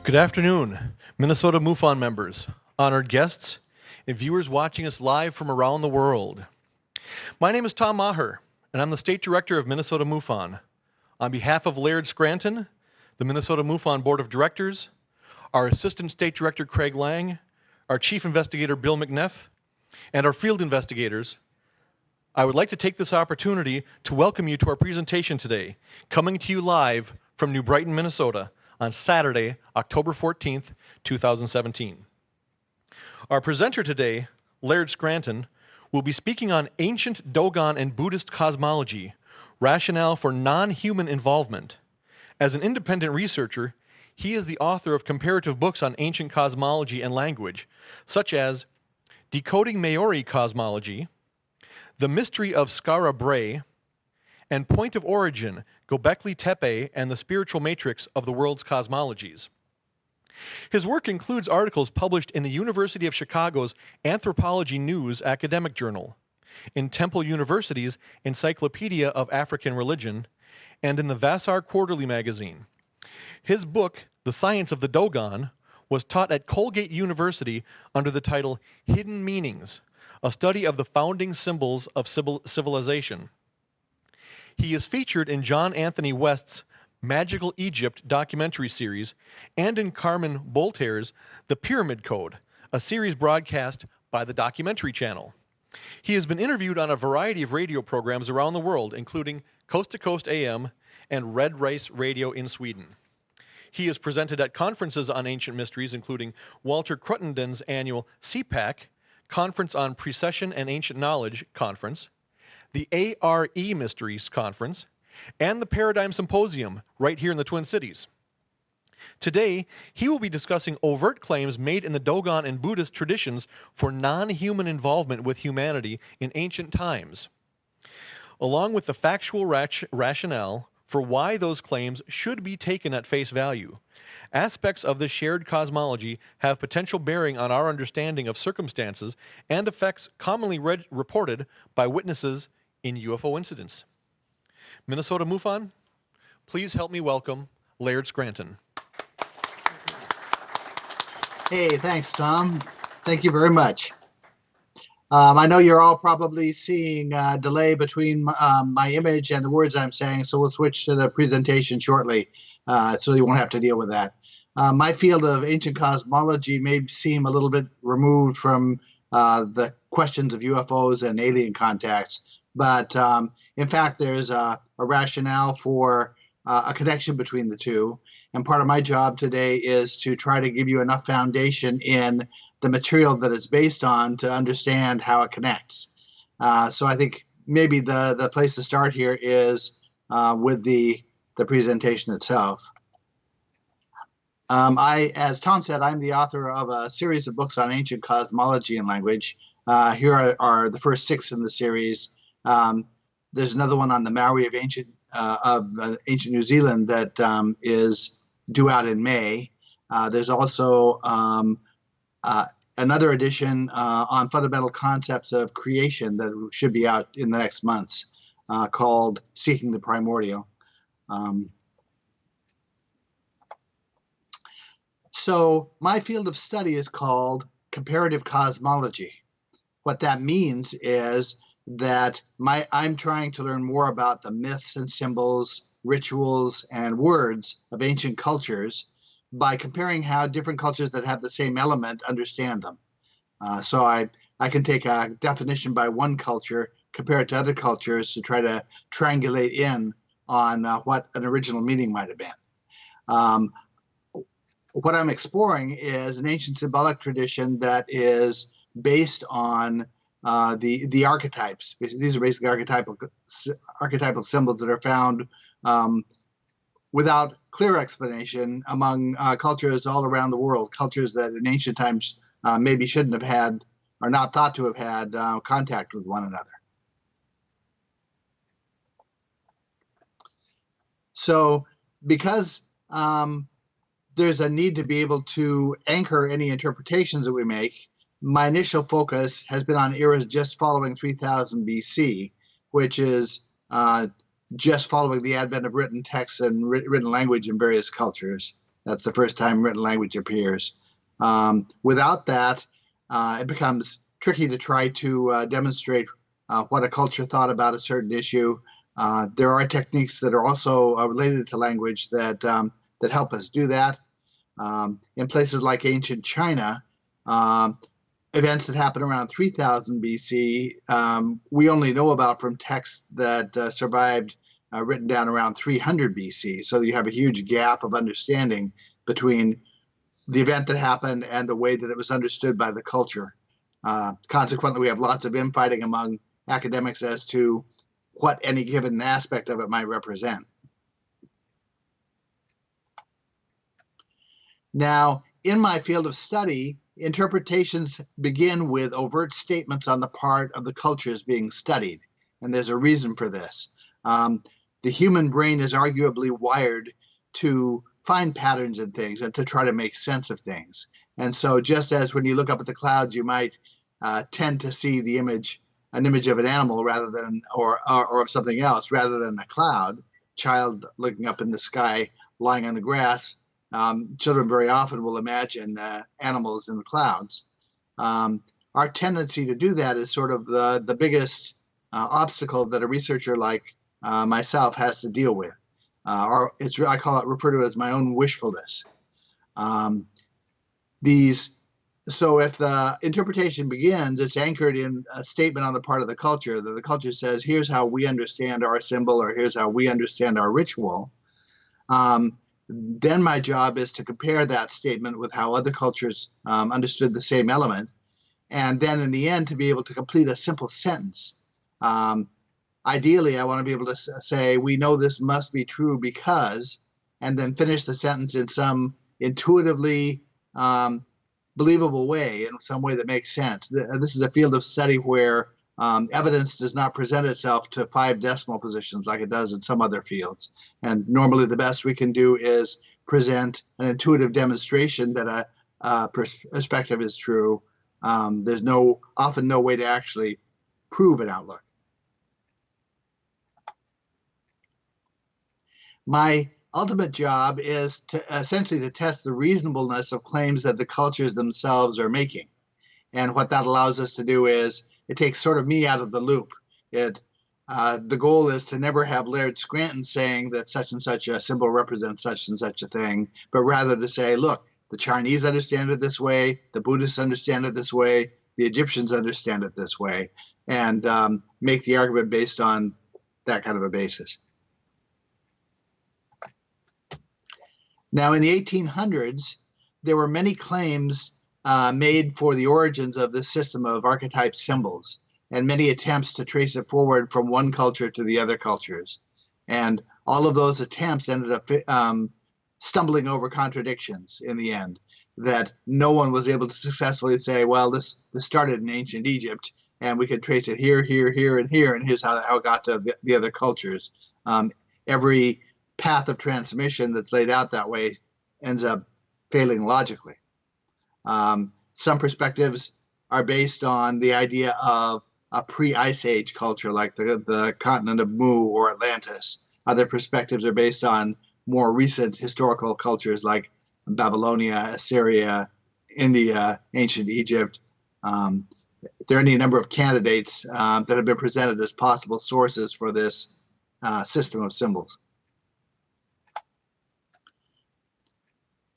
Good afternoon, Minnesota MUFON members, honored guests, and viewers watching us live from around the world. My name is Tom Maher, and I'm the State Director of Minnesota MUFON. On behalf of Laird Scranton, the Minnesota MUFON Board of Directors, our Assistant State Director Craig Lang, our Chief Investigator Bill McNeff, and our field investigators, I would like to take this opportunity to welcome you to our presentation today, coming to you live from New Brighton, Minnesota, on Saturday, October 14th, 2017. Our presenter today, Laird Scranton, will be speaking on ancient Dogon and Buddhist cosmology, rationale for non-human involvement. As an independent researcher, he is the author of comparative books on ancient cosmology and language, such as Decoding Maori Cosmology, The Mystery of Skara Brae, and Point of Origin, Gobekli Tepe and the Spiritual Matrix of the World's Cosmologies. His work includes articles published in the University of Chicago's Anthropology News academic journal, in Temple University's Encyclopedia of African Religion, and in the Vassar Quarterly magazine. His book, The Science of the Dogon, was taught at Colgate University under the title Hidden Meanings, a study of the founding symbols of civilization. He is featured in John Anthony West's Magical Egypt documentary series and in Carmen Boltaire's The Pyramid Code, a series broadcast by the Documentary Channel. He has been interviewed on a variety of radio programs around the world, including Coast to Coast AM and Red Rice Radio in Sweden. He is presented at conferences on ancient mysteries, including Walter Cruttenden's annual CPAC, Conference on Precession and Ancient Knowledge Conference, the ARE Mysteries Conference, and the Paradigm Symposium right here in the Twin Cities. Today, he will be discussing overt claims made in the Dogon and Buddhist traditions for non-human involvement with humanity in ancient times, along with the factual rationale for why those claims should be taken at face value. Aspects of this shared cosmology have potential bearing on our understanding of circumstances and effects commonly reported by witnesses in UFO incidents. Minnesota MUFON, please help me welcome Laird Scranton. Hey, thanks, Tom. Thank you very much. I know you're all probably seeing a delay between my image and the words I'm saying, so we'll switch to the presentation shortly, so you won't have to deal with that. My field of ancient cosmology may seem a little bit removed from the questions of UFOs and alien contacts, but in fact, there's a rationale for a connection between the two. And part of my job today is to try to give you enough foundation in the material that it's based on to understand how it connects. So I think maybe the place to start here is with the presentation itself. As Tom said, I'm the author of a series of books on ancient cosmology and language. Here are the first 6 in the series. There's another one on the Maori of ancient New Zealand that is due out in May. There's also another edition on fundamental concepts of creation that should be out in the next months, called Seeking the Primordial. So my field of study is called comparative cosmology. What that means is that I'm trying to learn more about the myths and symbols, rituals, and words of ancient cultures by comparing how different cultures that have the same element understand them. So I can take a definition by one culture, compare it to other cultures to try to triangulate in on what an original meaning might have been. What I'm exploring is an ancient symbolic tradition that is based on the archetypes. These are basically archetypal symbols that are found without clear explanation among cultures all around the world, cultures that in ancient times maybe shouldn't have had, or not thought to have had, contact with one another. So because there's a need to be able to anchor any interpretations that we make, my initial focus has been on eras just following 3000 BC, which is just following the advent of written texts and written language in various cultures. That's the first time written language appears. Without that, it becomes tricky to try to demonstrate what a culture thought about a certain issue. There are techniques that are also related to language that help us do that. In places like ancient China, events that happened around 3000 BC, we only know about from texts that survived written down around 300 BC. So you have a huge gap of understanding between the event that happened and the way that it was understood by the culture. Consequently, we have lots of infighting among academics as to what any given aspect of it might represent. Now, in my field of study, interpretations begin with overt statements on the part of the cultures being studied, and there's a reason for this. The human brain is arguably wired to find patterns in things and to try to make sense of things. And so just as when you look up at the clouds, you might tend to see an image of an animal rather than, or of something else rather than a cloud, child looking up in the sky, lying on the grass, children very often will imagine animals in the clouds. Our tendency to do that is sort of the biggest obstacle that a researcher like myself has to deal with. I refer to it as my own wishfulness. So if the interpretation begins, it's anchored in a statement on the part of the culture that the culture says, here's how we understand our symbol, or here's how we understand our ritual. Then my job is to compare that statement with how other cultures understood the same element. And then in the end, to be able to complete a simple sentence. Ideally, I want to be able to say, we know this must be true because, and then finish the sentence in some intuitively believable way, in some way that makes sense. This is a field of study where evidence does not present itself to 5 decimal positions like it does in some other fields. And normally the best we can do is present an intuitive demonstration that a perspective is true. There's often no way to actually prove an outlook. My ultimate job is to essentially to test the reasonableness of claims that the cultures themselves are making. And what that allows us to do is it takes sort of me out of the loop. The goal is to never have Laird Scranton saying that such and such a symbol represents such and such a thing, but rather to say, look, the Chinese understand it this way, the Buddhists understand it this way, the Egyptians understand it this way, and make the argument based on that kind of a basis. Now, in the 1800s, there were many claims made for the origins of this system of archetype symbols, and many attempts to trace it forward from one culture to the other cultures. And all of those attempts ended up stumbling over contradictions in the end, that no one was able to successfully say, well, this started in ancient Egypt, and we could trace it here, here, here, and here, and here's how it got to the other cultures. Every path of transmission that's laid out that way ends up failing logically. Some perspectives are based on the idea of a pre-Ice Age culture like the continent of Mu or Atlantis. Other perspectives are based on more recent historical cultures like Babylonia, Assyria, India, ancient Egypt. There are any number of candidates that have been presented as possible sources for this system of symbols.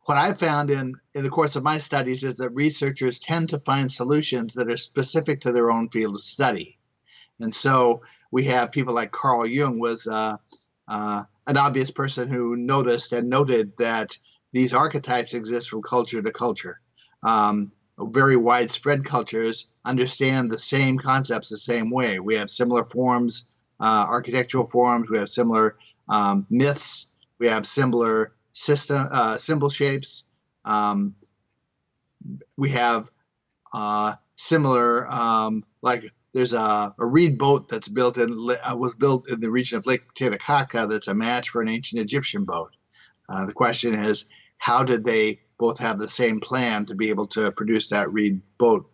What I've found in the course of my studies is that researchers tend to find solutions that are specific to their own field of study. And so we have people like Carl Jung was an obvious person who noticed and noted that these archetypes exist from culture to culture. Very widespread cultures understand the same concepts the same way. We have similar forms, architectural forms, we have similar myths, we have similar symbol shapes. We have similar, like there's a reed boat that's was built in the region of Lake Titicaca that's a match for an ancient Egyptian boat. The question is, how did they both have the same plan to be able to produce that reed boat?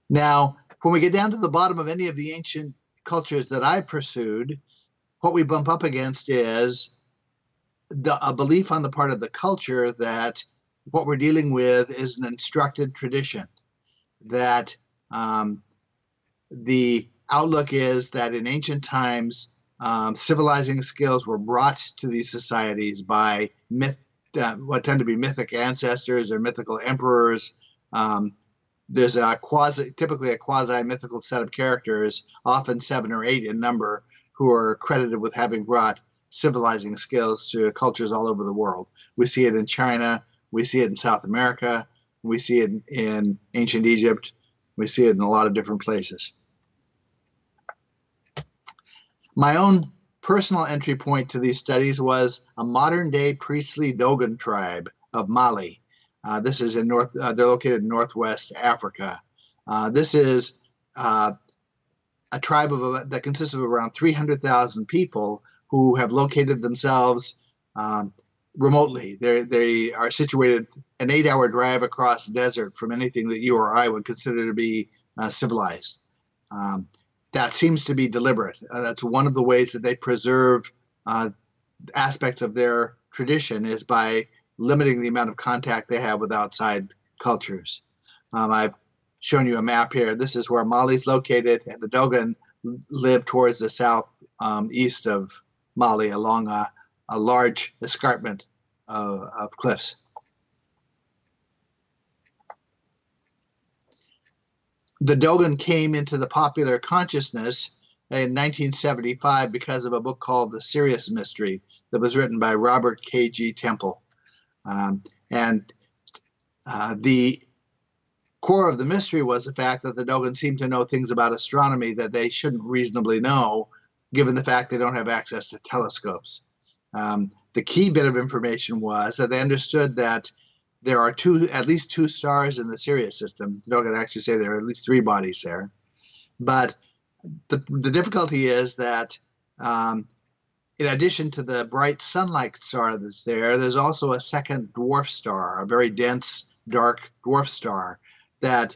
Now, when we get down to the bottom of any of the ancient cultures that I've pursued, what we bump up against is a belief on the part of the culture that what we're dealing with is an instructed tradition, that the outlook is that in ancient times, civilizing skills were brought to these societies by what tend to be mythic ancestors or mythical emperors. There's typically a quasi-mythical set of characters, often 7 or 8 in number, who are credited with having brought civilizing skills to cultures all over the world. We see it in China, we see it in South America, we see it in ancient Egypt, we see it in a lot of different places. My own personal entry point to these studies was a modern-day priestly Dogon tribe of Mali. This is in they're located in Northwest Africa. This is a tribe that consists of around 300,000 people who have located themselves remotely. They are situated an 8-hour drive across the desert from anything that you or I would consider to be civilized. That seems to be deliberate. That's one of the ways that they preserve aspects of their tradition, is by limiting the amount of contact they have with outside cultures. I've shown you a map here. This is where Mali's located, and the Dogon live towards the south east of Mali along a large escarpment of cliffs. The Dogon came into the popular consciousness in 1975 because of a book called The Sirius Mystery that was written by Robert K.G. Temple. The core of the mystery was the fact that the Dogon seemed to know things about astronomy that they shouldn't reasonably know, given the fact they don't have access to telescopes. The key bit of information was that they understood that there are at least two stars in the Sirius system. The Dogon actually say there are at least 3 bodies there. But the difficulty is that in addition to the bright sun-like star that's there, there's also a second dwarf star, a very dense, dark dwarf star that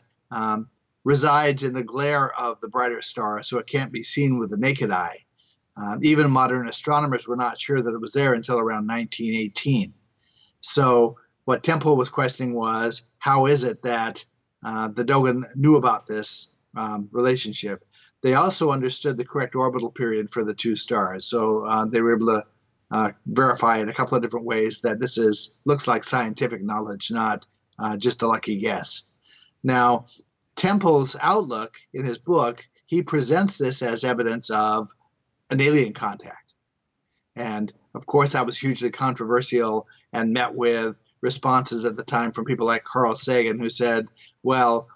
resides in the glare of the brighter star, so it can't be seen with the naked eye. Even modern astronomers were not sure that it was there until around 1918. So what Temple was questioning was, how is it that the Dogon knew about this relationship? They also understood the correct orbital period for the 2 stars, so they were able to verify in a couple of different ways that this looks like scientific knowledge, not just a lucky guess. Now, Temple's outlook in his book, he presents this as evidence of an alien contact. And of course, that was hugely controversial and met with responses at the time from people like Carl Sagan, who said, well,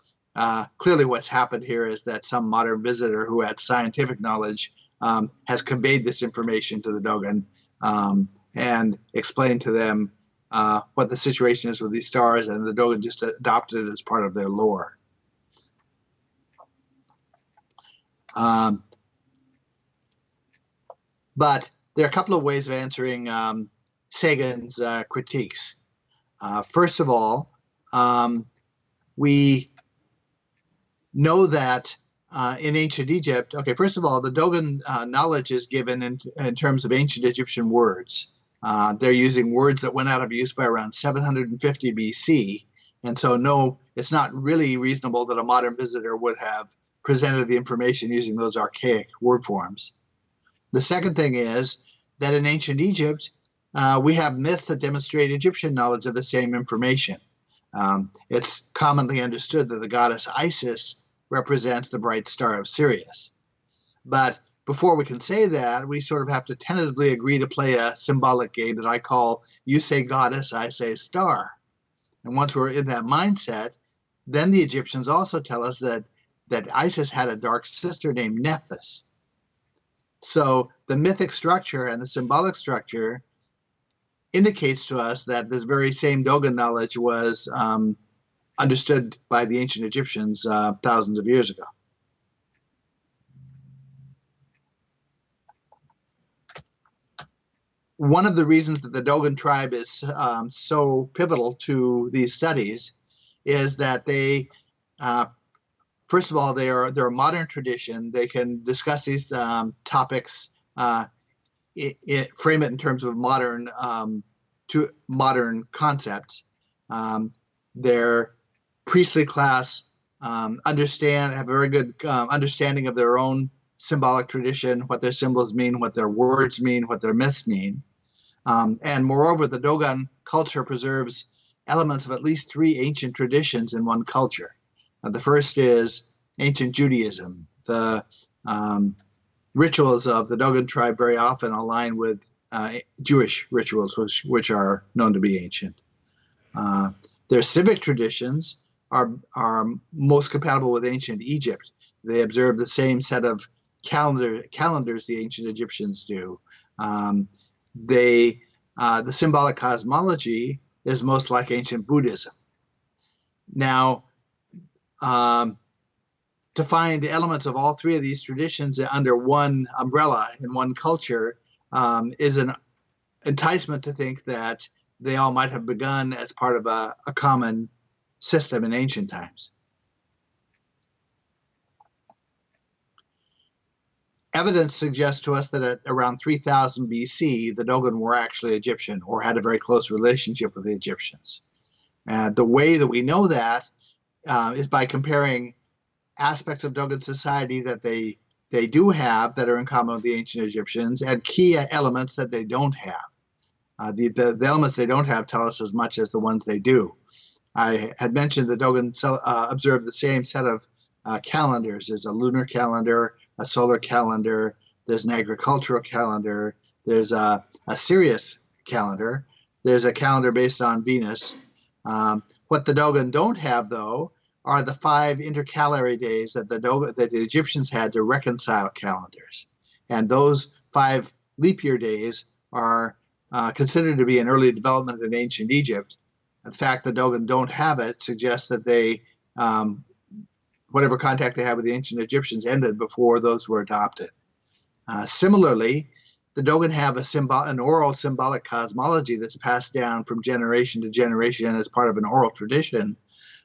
clearly what's happened here is that some modern visitor who had scientific knowledge has conveyed this information to the Dogon and explained to them what the situation is with these stars, and the Dogon just adopted it as part of their lore. But there are a couple of ways of answering Sagan's critiques. First of all, we know that in ancient Egypt, okay, first of all, the Dogon knowledge is given in terms of ancient Egyptian words. They're using words that went out of use by around 750 BC. And so, no, it's not really reasonable that a modern visitor would have presented the information using those archaic word forms. The second thing is that in ancient Egypt, we have myths that demonstrate Egyptian knowledge of the same information. It's commonly understood that the goddess Isis represents the bright star of Sirius. But before we can say that, we sort of have to tentatively agree to play a symbolic game that I call you say goddess, I say star. And once we're in that mindset, then the Egyptians also tell us that Isis had a dark sister named Nephthys. So the mythic structure and the symbolic structure indicates to us that this very same Dogon knowledge was understood by the ancient Egyptians thousands of years ago. One of the reasons that the Dogon tribe is so pivotal to these studies is that they, first of all, they're a modern tradition. They can discuss these topics frame it in terms of modern concepts. Their priestly class have a very good understanding of their own symbolic tradition, what their symbols mean, what their words mean, what their myths mean. And moreover, the Dogon culture preserves elements of at least 3 ancient traditions in one culture. The first is ancient Judaism. The rituals of the Dogon tribe very often align with Jewish rituals, which are known to be ancient. Their civic traditions are most compatible with ancient Egypt. They observe the same set of calendars the ancient Egyptians do. The symbolic cosmology is most like ancient Buddhism. Now, to find elements of all 3 of these traditions under one umbrella in one culture is an enticement to think that they all might have begun as part of a common system in ancient times. Evidence suggests to us that at around 3000 BC, the Dogon were actually Egyptian or had a very close relationship with the Egyptians. The way that we know that is by comparing aspects of Dogon society that they do have that are in common with the ancient Egyptians and key elements that they don't have. The elements they don't have tell us as much as the ones they do. I had mentioned the Dogon observed the same set of calendars. There's a lunar calendar, a solar calendar, there's an agricultural calendar, there's a Sirius calendar, there's a calendar based on Venus. What the Dogon don't have, though, are the 5 intercalary days that the Egyptians had to reconcile calendars. And those 5 leap year days are considered to be an early development in ancient Egypt. The fact the Dogon don't have it suggests that they, whatever contact they had with the ancient Egyptians ended before those were adopted. Similarly, the Dogon have an oral symbolic cosmology that's passed down from generation to generation as part of an oral tradition,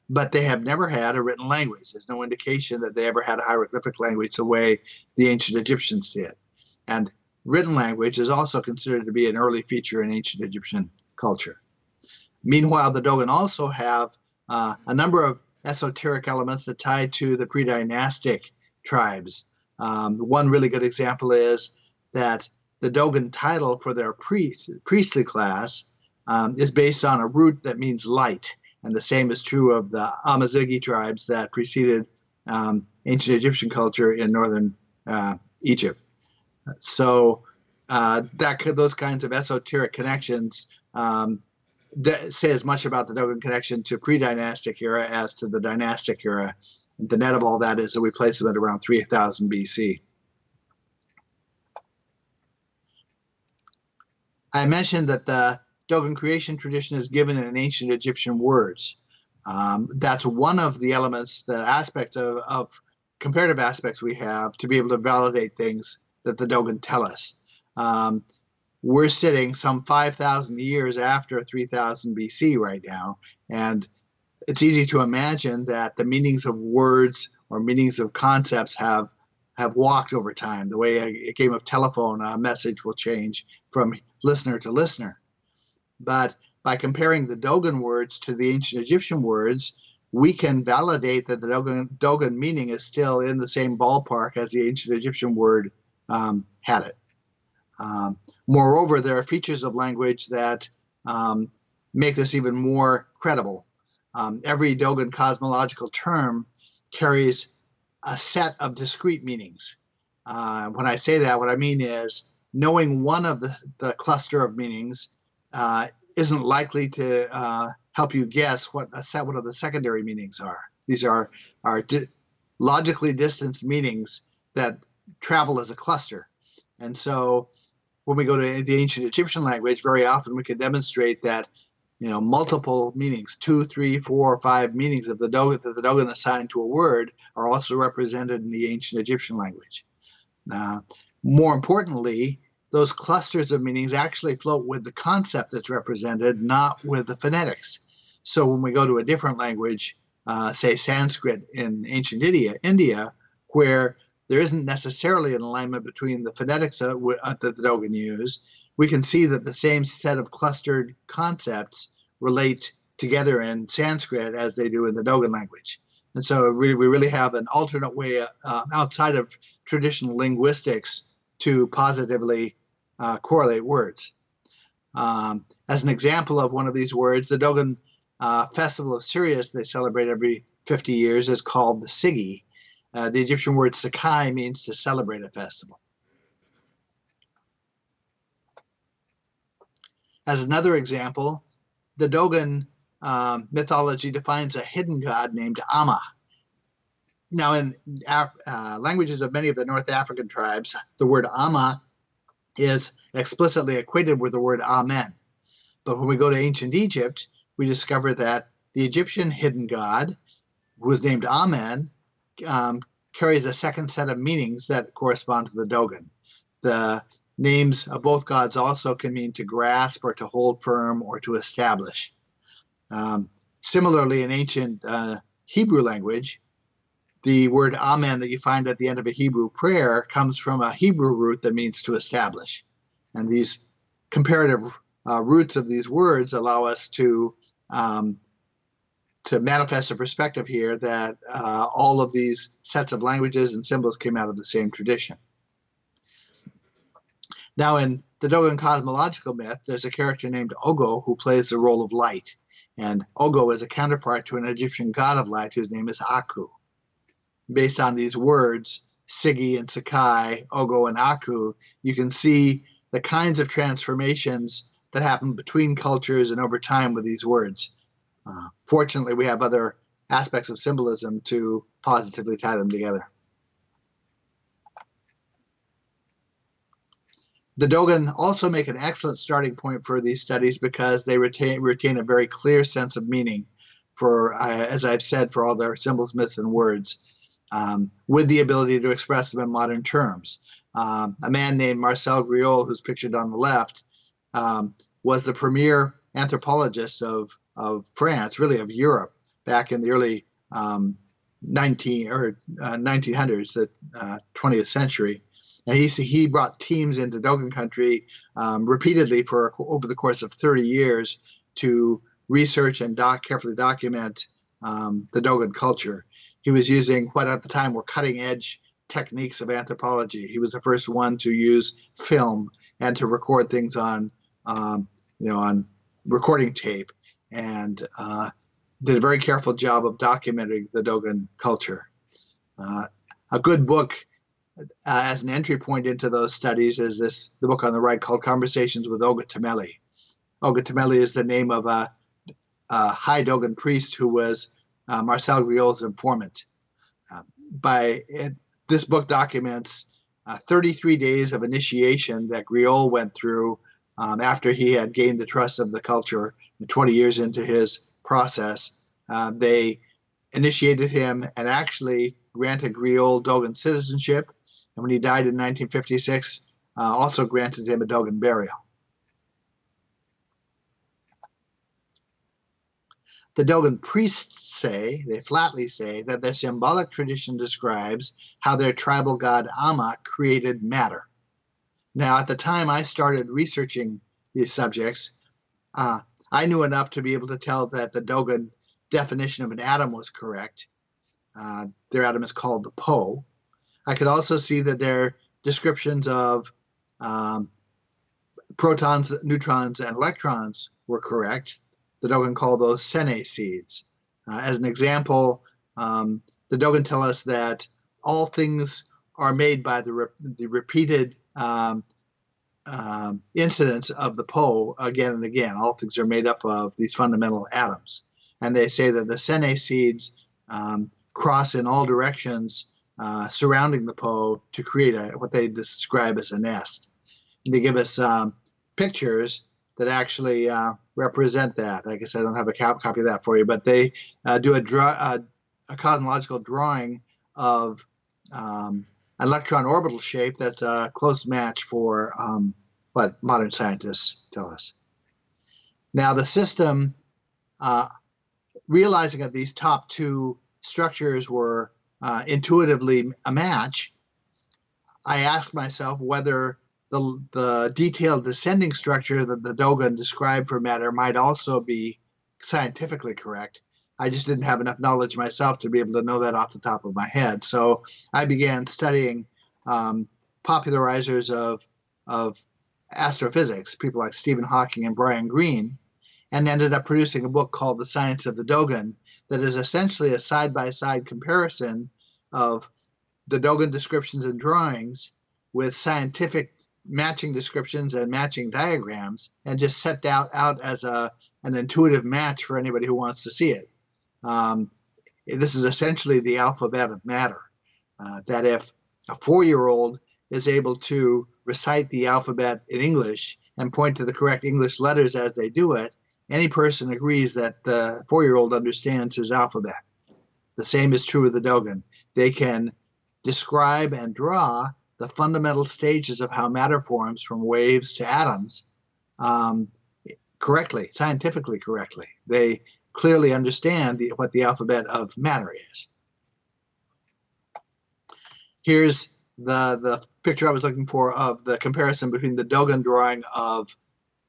but they have never had a written language. There's no indication that they ever had a hieroglyphic language the way the ancient Egyptians did. And written language is also considered to be an early feature in ancient Egyptian culture. Meanwhile, the Dogon also have a number of esoteric elements that tie to the pre-dynastic tribes. One really good example is that the Dogon title for their priestly class is based on a root that means light. And the same is true of the Amazighi tribes that preceded ancient Egyptian culture in northern Egypt. So those kinds of esoteric connections say as much about the Dogon connection to pre-dynastic era as to the dynastic era. And the net of all that is that we place them at around 3000 BC. I mentioned that the Dogon creation tradition is given in ancient Egyptian words. That's one of the elements, the aspects of comparative aspects we have to be able to validate things that the Dogon tell us. We're sitting some 5,000 years after 3000 BC right now, and it's easy to imagine that the meanings of words or meanings of concepts have walked over time. The way a game of telephone, a message will change from listener to listener. But by comparing the Dogon words to the ancient Egyptian words, we can validate that the Dogon meaning is still in the same ballpark as the ancient Egyptian word had it. Moreover, there are features of language that make this even more credible. Every Dogon cosmological term carries a set of discrete meanings. When I say that, what I mean is knowing one of the cluster of meanings isn't likely to help you guess what of the secondary meanings are. These are logically distanced meanings that travel as a cluster. And so when we go to the ancient Egyptian language, very often we can demonstrate that multiple meanings, 2, 3, 4, or 5 meanings of that the Dogon assigned to a word are also represented in the ancient Egyptian language. More importantly, those clusters of meanings actually float with the concept that's represented, not with the phonetics. So when we go to a different language, say Sanskrit in ancient India, where there isn't necessarily an alignment between the phonetics that the Dogon use. We can see that the same set of clustered concepts relate together in Sanskrit as they do in the Dogon language. And so we really have an alternate way outside of traditional linguistics to positively correlate words. As an example of one of these words, the Dogon festival of Sirius they celebrate every 50 years is called the Sigi. The Egyptian word Sakai means to celebrate a festival. As another example, the Dogon mythology defines a hidden god named Amma. Now, in languages of many of the North African tribes, the word Amma is explicitly equated with the word Amen. But when we go to ancient Egypt, we discover that the Egyptian hidden god, who is named Amen, carries a second set of meanings that correspond to the Dogon. The names of both gods also can mean to grasp or to hold firm or to establish. Similarly, in ancient Hebrew language, the word Amen that you find at the end of a Hebrew prayer comes from a Hebrew root that means to establish. And these comparative roots of these words allow us to manifest a perspective here that all of these sets of languages and symbols came out of the same tradition. Now, in the Dogon cosmological myth, there's a character named Ogo who plays the role of light. And Ogo is a counterpart to an Egyptian god of light whose name is Aku. Based on these words, Sigi and Sakai, Ogo and Aku, you can see the kinds of transformations that happen between cultures and over time with these words. Fortunately, we have other aspects of symbolism to positively tie them together. The Dogon also make an excellent starting point for these studies because they retain a very clear sense of meaning for, as I've said, for all their symbols, myths, and words, with the ability to express them in modern terms. A man named Marcel Griol, who's pictured on the left, was the premier anthropologist of France, really of Europe, back in the early 1900s, the 20th century. And he brought teams into Dogon country repeatedly for over the course of 30 years to research and carefully document the Dogon culture. He was using what at the time were cutting-edge techniques of anthropology. He was the first one to use film and to record things on recording tape, and did a very careful job of documenting the Dogon culture. A good book as an entry point into those studies is the book on the right called Conversations with Oga Temmeli. Oga Temmeli is the name of a high Dogon priest who was Marcel Griol's informant. This book documents 33 days of initiation that Griol went through after he had gained the trust of the culture. 20 years into his process, they initiated him and actually granted Griol Dogon citizenship. And when he died in 1956, also granted him a Dogon burial. The Dogon priests they flatly say, that their symbolic tradition describes how their tribal god Amma created matter. Now, at the time I started researching these subjects, I knew enough to be able to tell that the Dogon definition of an atom was correct. Their atom is called the Po. I could also see that their descriptions of protons, neutrons, and electrons were correct. The Dogon call those Sene seeds. As an example, the Dogon tell us that all things are made by the repeated incidents of the Po again and again. All things are made up of these fundamental atoms. And they say that the Sene seeds cross in all directions surrounding the Po to create what they describe as a nest. And they give us pictures that actually represent that. I guess I don't have a copy of that for you, but they do a cosmological drawing of electron orbital shape that's a close match for what modern scientists tell us. Now, the system, realizing that these top two structures were intuitively a match, I asked myself whether the detailed descending structure that the Dogon described for matter might also be scientifically correct. I just didn't have enough knowledge myself to be able to know that off the top of my head. So I began studying popularizers of astrophysics, people like Stephen Hawking and Brian Greene, and ended up producing a book called The Science of the Dogon that is essentially a side-by-side comparison of the Dogon descriptions and drawings with scientific matching descriptions and matching diagrams, and just set out as an intuitive match for anybody who wants to see it. This is essentially the alphabet of matter, that if a 4-year-old is able to recite the alphabet in English and point to the correct English letters as they do it, any person agrees that the 4-year-old understands his alphabet. The same is true with the Dogon. They can describe and draw the fundamental stages of how matter forms from waves to atoms correctly, scientifically correctly. They clearly understand what the alphabet of matter is. Here's the picture I was looking for of the comparison between the Dogon drawing of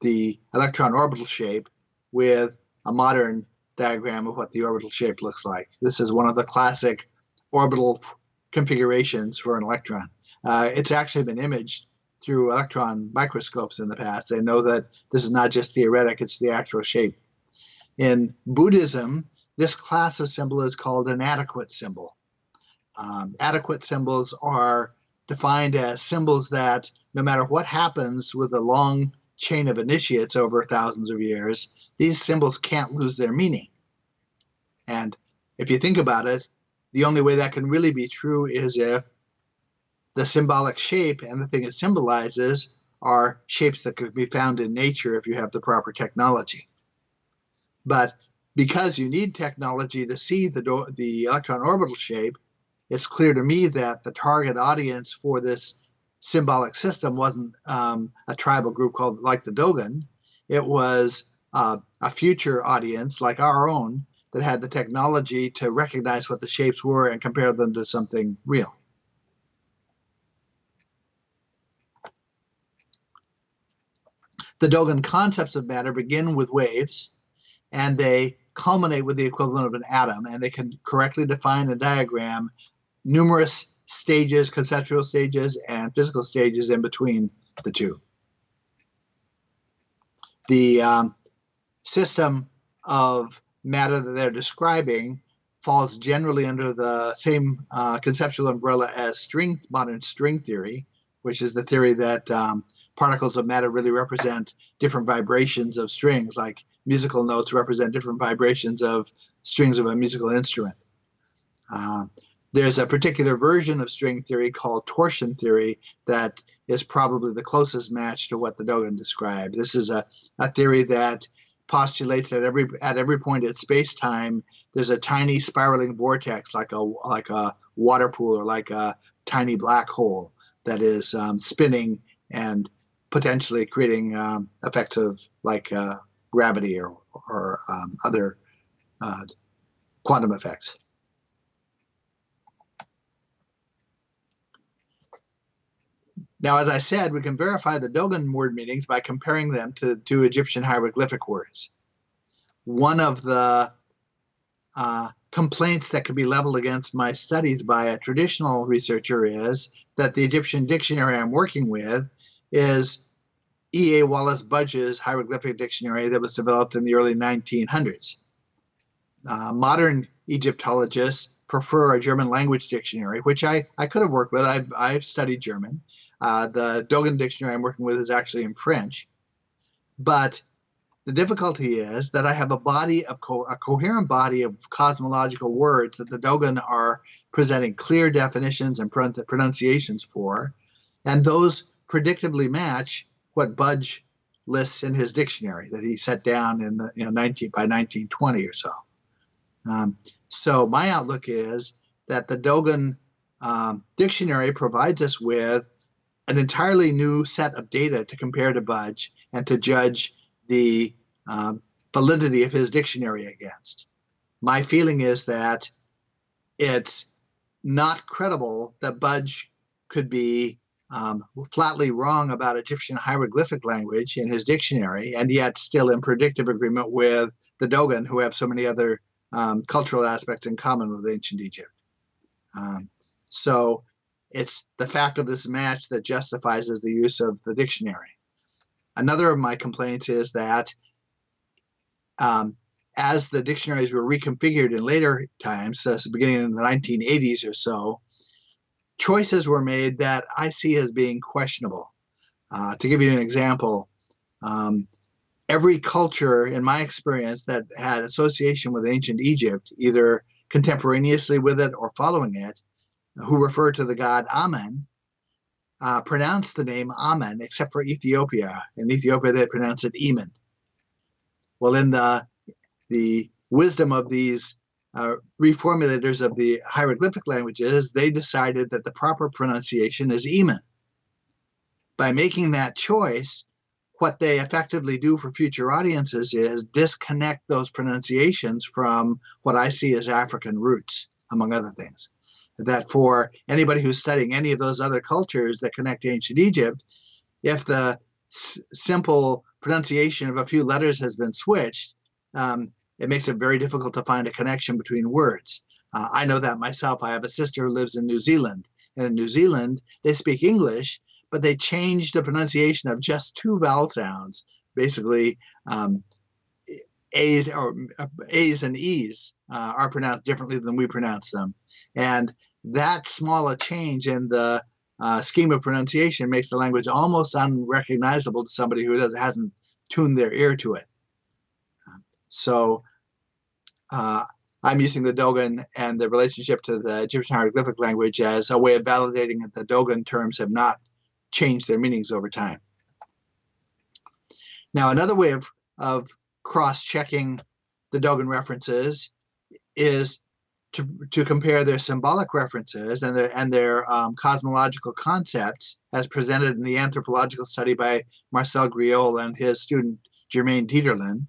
the electron orbital shape with a modern diagram of what the orbital shape looks like. This is one of the classic orbital configurations for an electron. It's actually been imaged through electron microscopes in the past. They know that this is not just theoretic, it's the actual shape. In Buddhism, this class of symbol is called an adequate symbol. Adequate symbols are defined as symbols that no matter what happens with a long chain of initiates over thousands of years, these symbols can't lose their meaning. And if you think about it, the only way that can really be true is if the symbolic shape and the thing it symbolizes are shapes that could be found in nature if you have the proper technology. But because you need technology to see the electron orbital shape, it's clear to me that the target audience for this symbolic system wasn't a tribal group called like the Dogon. It was a future audience like our own that had the technology to recognize what the shapes were and compare them to something real. The Dogon concepts of matter begin with waves, and they culminate with the equivalent of an atom, and they can correctly define and diagram numerous stages, conceptual stages, and physical stages in between the two. The system of matter that they're describing falls generally under the same conceptual umbrella as modern string theory, which is the theory that particles of matter really represent different vibrations of strings, like musical notes represent different vibrations of strings of a musical instrument. There's a particular version of string theory called torsion theory that is probably the closest match to what the Dogon described. This is a theory that postulates that at every point in space-time, there's a tiny spiraling vortex like a water pool or like a tiny black hole that is spinning and potentially creating effects of like gravity or other quantum effects. Now, as I said, we can verify the Dogon word meanings by comparing them to two Egyptian hieroglyphic words. One of the complaints that could be leveled against my studies by a traditional researcher is that the Egyptian dictionary I'm working with is E.A. Wallace Budge's hieroglyphic dictionary that was developed in the early 1900s. Modern Egyptologists prefer a German language dictionary, which I could have worked with. I've studied German. The Dogon dictionary I'm working with is actually in French. But the difficulty is that I have a coherent body of cosmological words that the Dogon are presenting clear definitions and pronunciations for, and those predictably match what Budge lists in his dictionary that he set down in the by 1920 or so. So my outlook is that the Dogon dictionary provides us with an entirely new set of data to compare to Budge and to judge the validity of his dictionary against. My feeling is that it's not credible that Budge could be flatly wrong about Egyptian hieroglyphic language in his dictionary, and yet still in predictive agreement with the Dogon, who have so many other cultural aspects in common with ancient Egypt. So it's the fact of this match that justifies the use of the dictionary. Another of my complaints is that as the dictionaries were reconfigured in later times, beginning in the 1980s or so, choices were made that I see as being questionable. To give you an example, every culture, in my experience, that had association with ancient Egypt, either contemporaneously with it or following it, who referred to the god Amen, pronounced the name Amen, except for Ethiopia. In Ethiopia, they pronounce it Emen. Well, in the wisdom of these reformulators of the hieroglyphic languages, they decided that the proper pronunciation is Emen. By making that choice, what they effectively do for future audiences is disconnect those pronunciations from what I see as African roots, among other things. That for anybody who's studying any of those other cultures that connect to ancient Egypt, if the simple pronunciation of a few letters has been switched, it makes it very difficult to find a connection between words. I know that myself. I have a sister who lives in New Zealand. And in New Zealand, they speak English, but they changed the pronunciation of just two vowel sounds. Basically, A's and E's are pronounced differently than we pronounce them. And that small a change in the scheme of pronunciation makes the language almost unrecognizable to somebody who hasn't tuned their ear to it. So I'm using the Dogon and the relationship to the Egyptian hieroglyphic language as a way of validating that the Dogon terms have not changed their meanings over time. Now, another way of cross-checking the Dogon references is to compare their symbolic references and their cosmological concepts as presented in the anthropological study by Marcel Griol and his student Germaine Dieterlen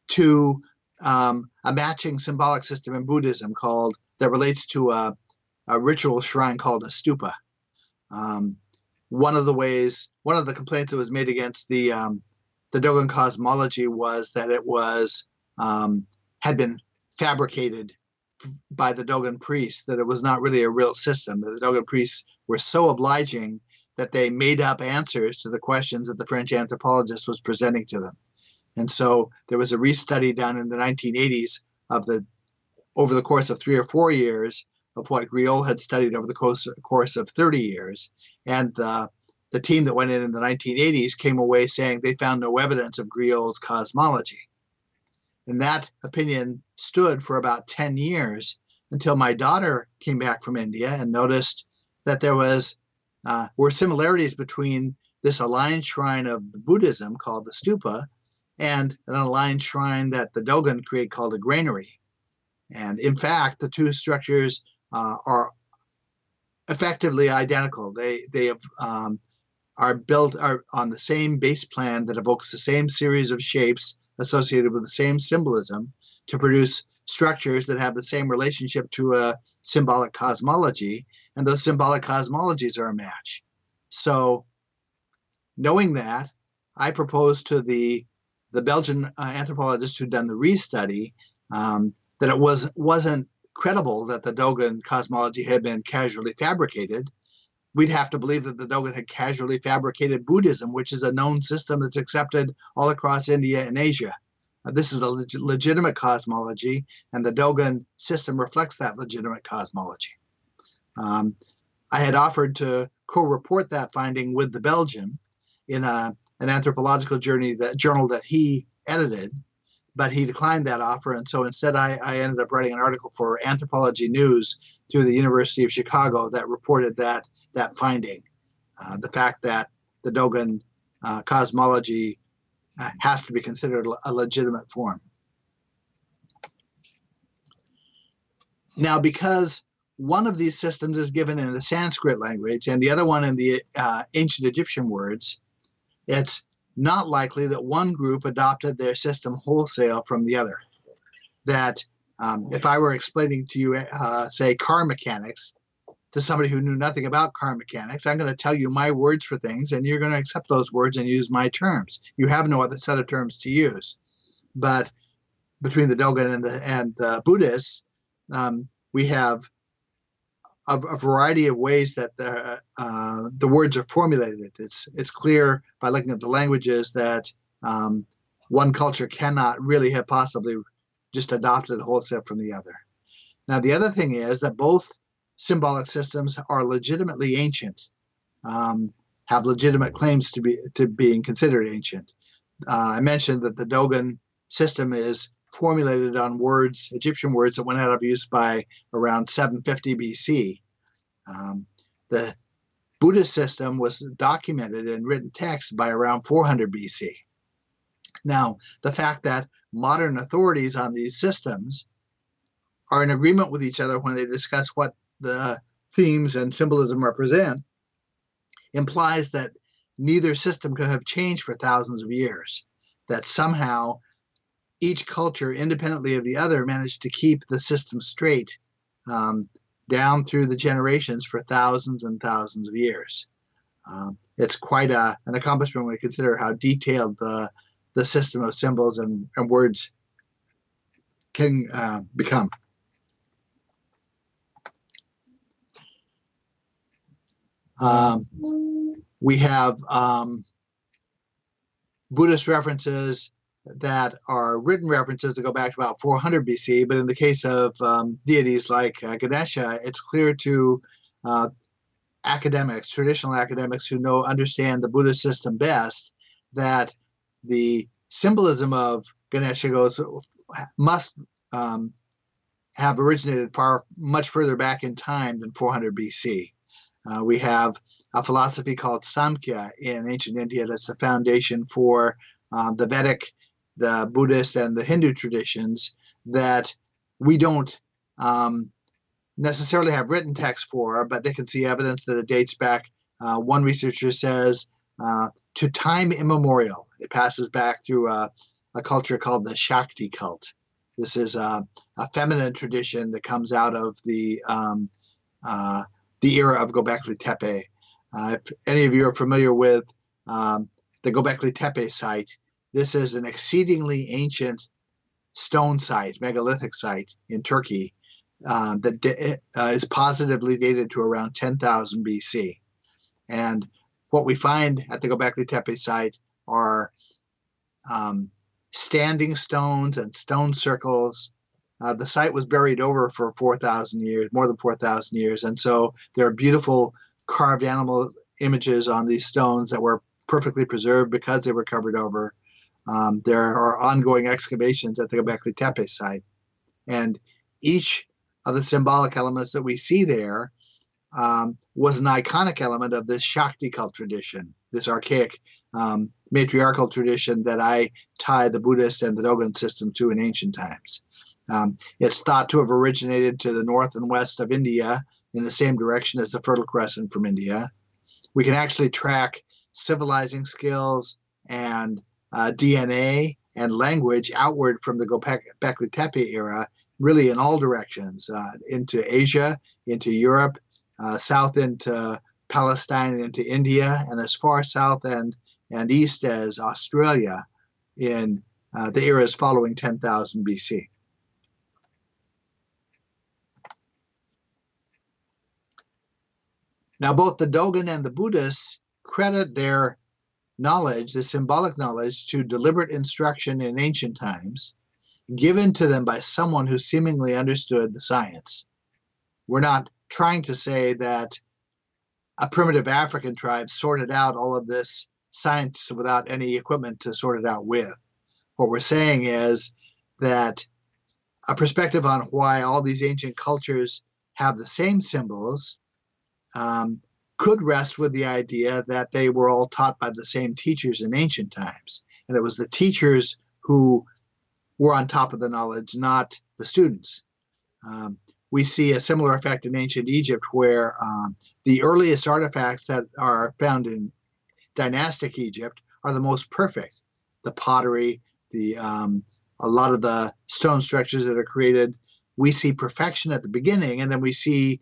to a matching symbolic system in Buddhism that relates to a ritual shrine called a stupa. One of the complaints that was made against the Dogon cosmology was that it had been fabricated by the Dogon priests, that it was not really a real system, that the Dogon priests were so obliging that they made up answers to the questions that the French anthropologist was presenting to them. And so there was a restudy done in the 1980s over the course of 3 or 4 years of what Griol had studied over the course of 30 years. And the team that went in the 1980s came away saying they found no evidence of Griol's cosmology. And that opinion stood for about 10 years until my daughter came back from India and noticed that there were similarities between this aligned shrine of Buddhism called the stupa and an aligned shrine that the Dogon create called a granary. And in fact, the two structures are effectively identical. They are built on the same base plan that evokes the same series of shapes associated with the same symbolism to produce structures that have the same relationship to a symbolic cosmology, and those symbolic cosmologies are a match. So knowing that, I proposed to the Belgian anthropologist who'd done the restudy that it wasn't credible that the Dogon cosmology had been casually fabricated. We'd have to believe that the Dogon had casually fabricated Buddhism, which is a known system that's accepted all across India and Asia. This is a legitimate cosmology, and the Dogon system reflects that legitimate cosmology. I had offered to co-report that finding with the Belgian in an anthropological journal that he edited, but he declined that offer, and so instead I ended up writing an article for Anthropology News through the University of Chicago that reported that finding, the fact that the Dogon cosmology has to be considered a legitimate form. Now, because one of these systems is given in the Sanskrit language and the other one in the ancient Egyptian words, it's not likely that one group adopted their system wholesale from the other. That if I were explaining to you, say, car mechanics, to somebody who knew nothing about car mechanics. I'm going to tell you my words for things, and you're going to accept those words and use my terms. You have no other set of terms to use. But between the Dogon and the Buddhists, we have a variety of ways that the words are formulated. It's clear by looking at the languages that one culture cannot really have possibly just adopted a whole set from the other. Now, the other thing is that both symbolic systems are legitimately ancient, have legitimate claims to being considered ancient. I mentioned that the Dogon system is formulated on words, Egyptian words that went out of use by around 750 BC. The Buddhist system was documented in written text by around 400 BC. Now, the fact that modern authorities on these systems are in agreement with each other when they discuss what the themes and symbolism represent implies that neither system could have changed for thousands of years, that somehow each culture, independently of the other, managed to keep the system straight down through the generations for thousands and thousands of years. It's quite an accomplishment when you consider how detailed the system of symbols and words can become. We have Buddhist references that are written references that go back to about 400 BC, but in the case of deities like Ganesha, it's clear to academics, traditional academics who understand the Buddhist system best, that the symbolism of Ganesha must have originated much further back in time than 400 BC. We have a philosophy called Samkhya in ancient India that's the foundation for the Vedic, the Buddhist, and the Hindu traditions that we don't necessarily have written text for, but they can see evidence that it dates back, one researcher says, to time immemorial. It passes back through a culture called the Shakti cult. This is a feminine tradition that comes out of the era of Gobekli Tepe. If any of you are familiar with the Gobekli Tepe site, this is an exceedingly ancient stone site, megalithic site in Turkey that is positively dated to around 10,000 BC. And what we find at the Gobekli Tepe site are standing stones and stone circles. The site was buried over for 4,000 years, more than 4,000 years. And so there are beautiful carved animal images on these stones that were perfectly preserved because they were covered over. There are ongoing excavations at the Gobekli Tepe site. And each of the symbolic elements that we see there was an iconic element of this Shakti cult tradition, this archaic matriarchal tradition that I tie the Buddhist and the Dogon system to in ancient times. It's thought to have originated to the north and west of India in the same direction as the Fertile Crescent from India. We can actually track civilizing skills and DNA and language outward from the Gobekli Tepe era, really in all directions, into Asia, into Europe, south into Palestine, into India, and as far south and east as Australia in the eras following 10,000 BC. Now, both the Dogon and the Buddhists credit their knowledge, the symbolic knowledge, to deliberate instruction in ancient times, given to them by someone who seemingly understood the science. We're not trying to say that a primitive African tribe sorted out all of this science without any equipment to sort it out with. What we're saying is that a perspective on why all these ancient cultures have the same symbols could rest with the idea that they were all taught by the same teachers in ancient times. And it was the teachers who were on top of the knowledge, not the students. We see a similar effect in ancient Egypt, where the earliest artifacts that are found in dynastic Egypt are the most perfect. The pottery, a lot of the stone structures that are created, we see perfection at the beginning, and then we see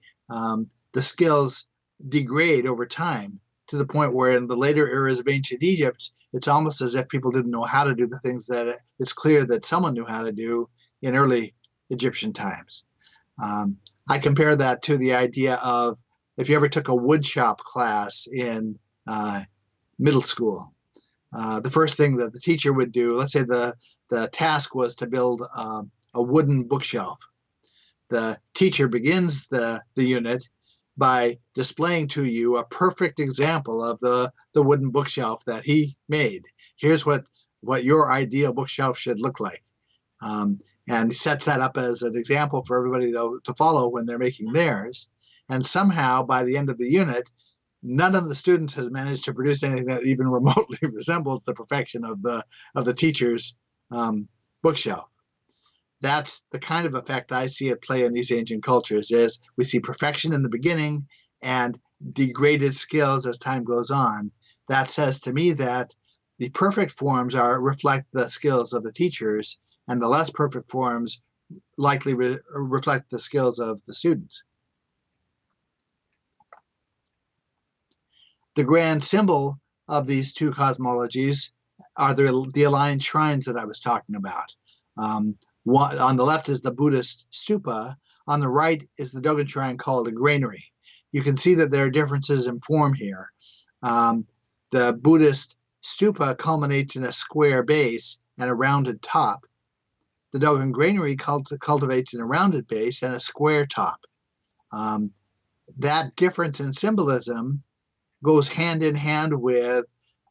the skills degrade over time to the point where in the later eras of ancient Egypt, it's almost as if people didn't know how to do the things that it's clear that someone knew how to do in early Egyptian times. I compare that to the idea of if you ever took a woodshop class in middle school. The first thing that the teacher would do, let's say the task was to build a wooden bookshelf. The teacher begins the unit by displaying to you a perfect example of the wooden bookshelf that he made. Here's what your ideal bookshelf should look like. And he sets that up as an example for everybody to follow when they're making theirs. And somehow, by the end of the unit, none of the students has managed to produce anything that even remotely resembles the perfection of the teacher's bookshelf. That's the kind of effect I see at play in these ancient cultures. Is we see perfection in the beginning and degraded skills as time goes on. That says to me that the perfect forms reflect the skills of the teachers, and the less perfect forms likely reflect the skills of the students. The grand symbol of these two cosmologies are the aligned shrines that I was talking about. On the left is the Buddhist stupa. On the right is the Dogon shrine called a granary. You can see that there are differences in form here. The Buddhist stupa culminates in a square base and a rounded top. The Dogon granary cultivates in a rounded base and a square top. That difference in symbolism goes hand in hand with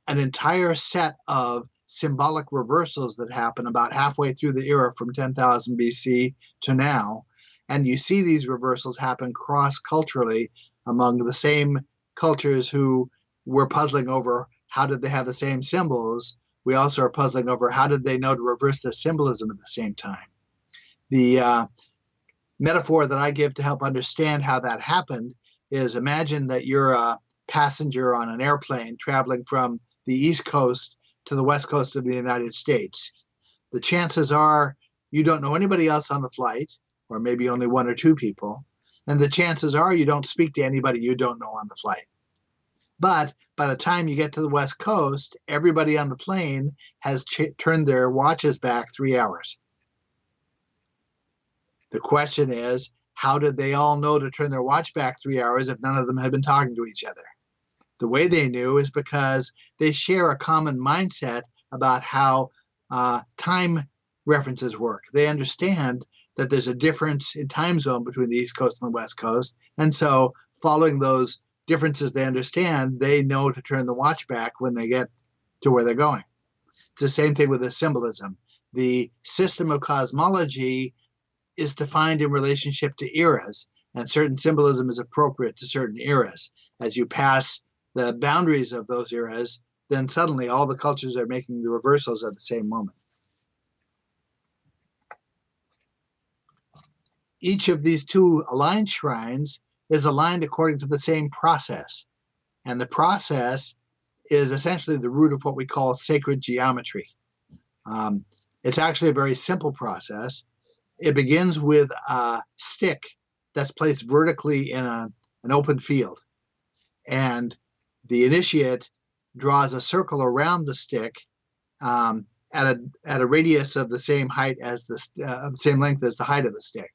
an entire set of symbolic reversals that happen about halfway through the era from 10,000 BC to now. And you see these reversals happen cross-culturally among the same cultures who were puzzling over how did they have the same symbols. We also are puzzling over how did they know to reverse the symbolism at the same time. The metaphor that I give to help understand how that happened is imagine that you're a passenger on an airplane traveling from the East Coast to the West Coast of the United States. The chances are you don't know anybody else on the flight, or maybe only one or two people, and the chances are you don't speak to anybody you don't know on the flight. But by the time you get to the West Coast, everybody on the plane has turned their watches back 3 hours. The question is, how did they all know to turn their watch back 3 hours if none of them had been talking to each other? The way they knew is because they share a common mindset about how time references work. They understand that there's a difference in time zone between the East Coast and the West Coast. And so following those differences they understand, they know to turn the watch back when they get to where they're going. It's the same thing with the symbolism. The system of cosmology is defined in relationship to eras, and certain symbolism is appropriate to certain eras. As you pass the boundaries of those eras, then suddenly all the cultures are making the reversals at the same moment. Each of these two aligned shrines is aligned according to the same process. And the process is essentially the root of what we call sacred geometry. It's actually a very simple process. It begins with a stick that's placed vertically in an open field. And the initiate draws a circle around the stick at a radius of the same height as the same length as the height of the stick.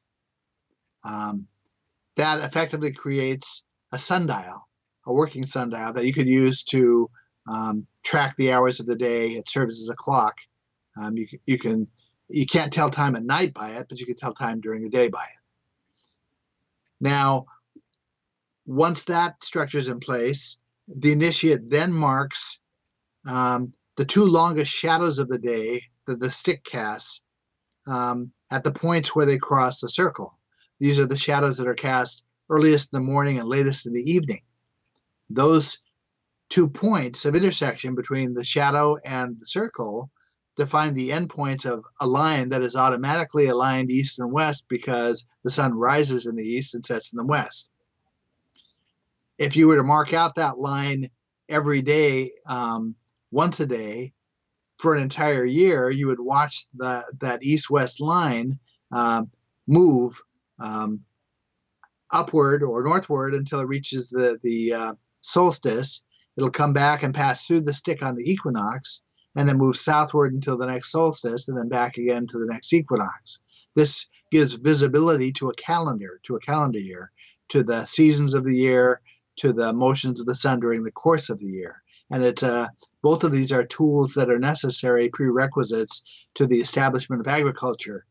That effectively creates a sundial, a working sundial that you could use to track the hours of the day. It serves as a clock. You can't tell time at night by it, but you can tell time during the day by it. Now, once that structure is in place, the initiate then marks the two longest shadows of the day that the stick casts at the points where they cross the circle. These are the shadows that are cast earliest in the morning and latest in the evening. Those 2 points of intersection between the shadow and the circle define the endpoints of a line that is automatically aligned east and west because the sun rises in the east and sets in the west. If you were to mark out that line every day, once a day, for an entire year, you would watch that east-west line move upward or northward until it reaches the solstice. It'll come back and pass through the stick on the equinox, and then move southward until the next solstice, and then back again to the next equinox. This gives visibility to a calendar year, to the seasons of the year, to the motions of the sun during the course of the year. And it's both of these are tools that are necessary prerequisites to the establishment of agriculture.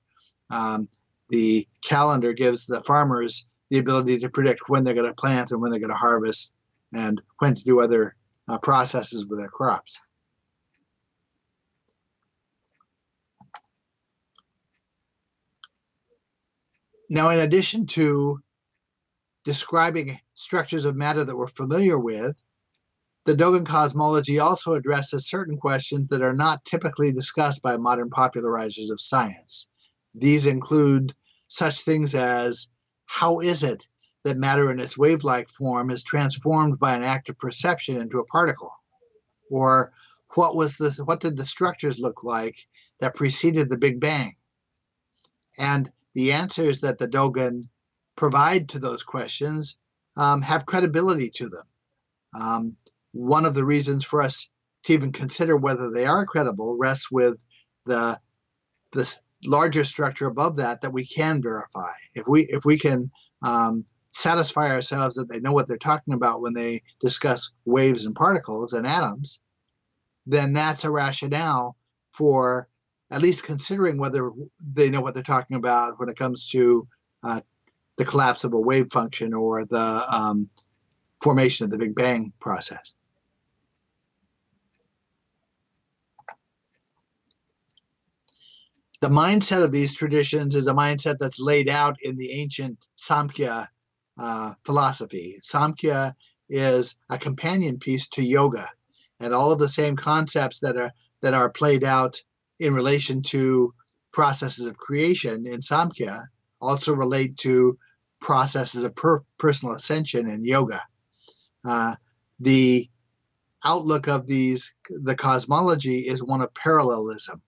The calendar gives the farmers the ability to predict when they're going to plant and when they're going to harvest and when to do other processes with their crops. Now, in addition to describing structures of matter that we're familiar with, the Dogon cosmology also addresses certain questions that are not typically discussed by modern popularizers of science. These include such things as, how is it that matter in its wave-like form is transformed by an act of perception into a particle? Or what did the structures look like that preceded the Big Bang? And the answers that the Dogon provide to those questions have credibility to them. One of the reasons for us to even consider whether they are credible rests with the larger structure above that we can verify. If we can satisfy ourselves that they know what they're talking about when they discuss waves and particles and atoms, then that's a rationale for at least considering whether they know what they're talking about when it comes to the collapse of a wave function or the formation of the Big Bang process. The mindset of these traditions is a mindset that's laid out in the ancient Samkhya philosophy. Samkhya is a companion piece to yoga, and all of the same concepts that are played out in relation to processes of creation in Samkhya also relate to processes of personal ascension in yoga. The outlook of the cosmology is one of parallelism.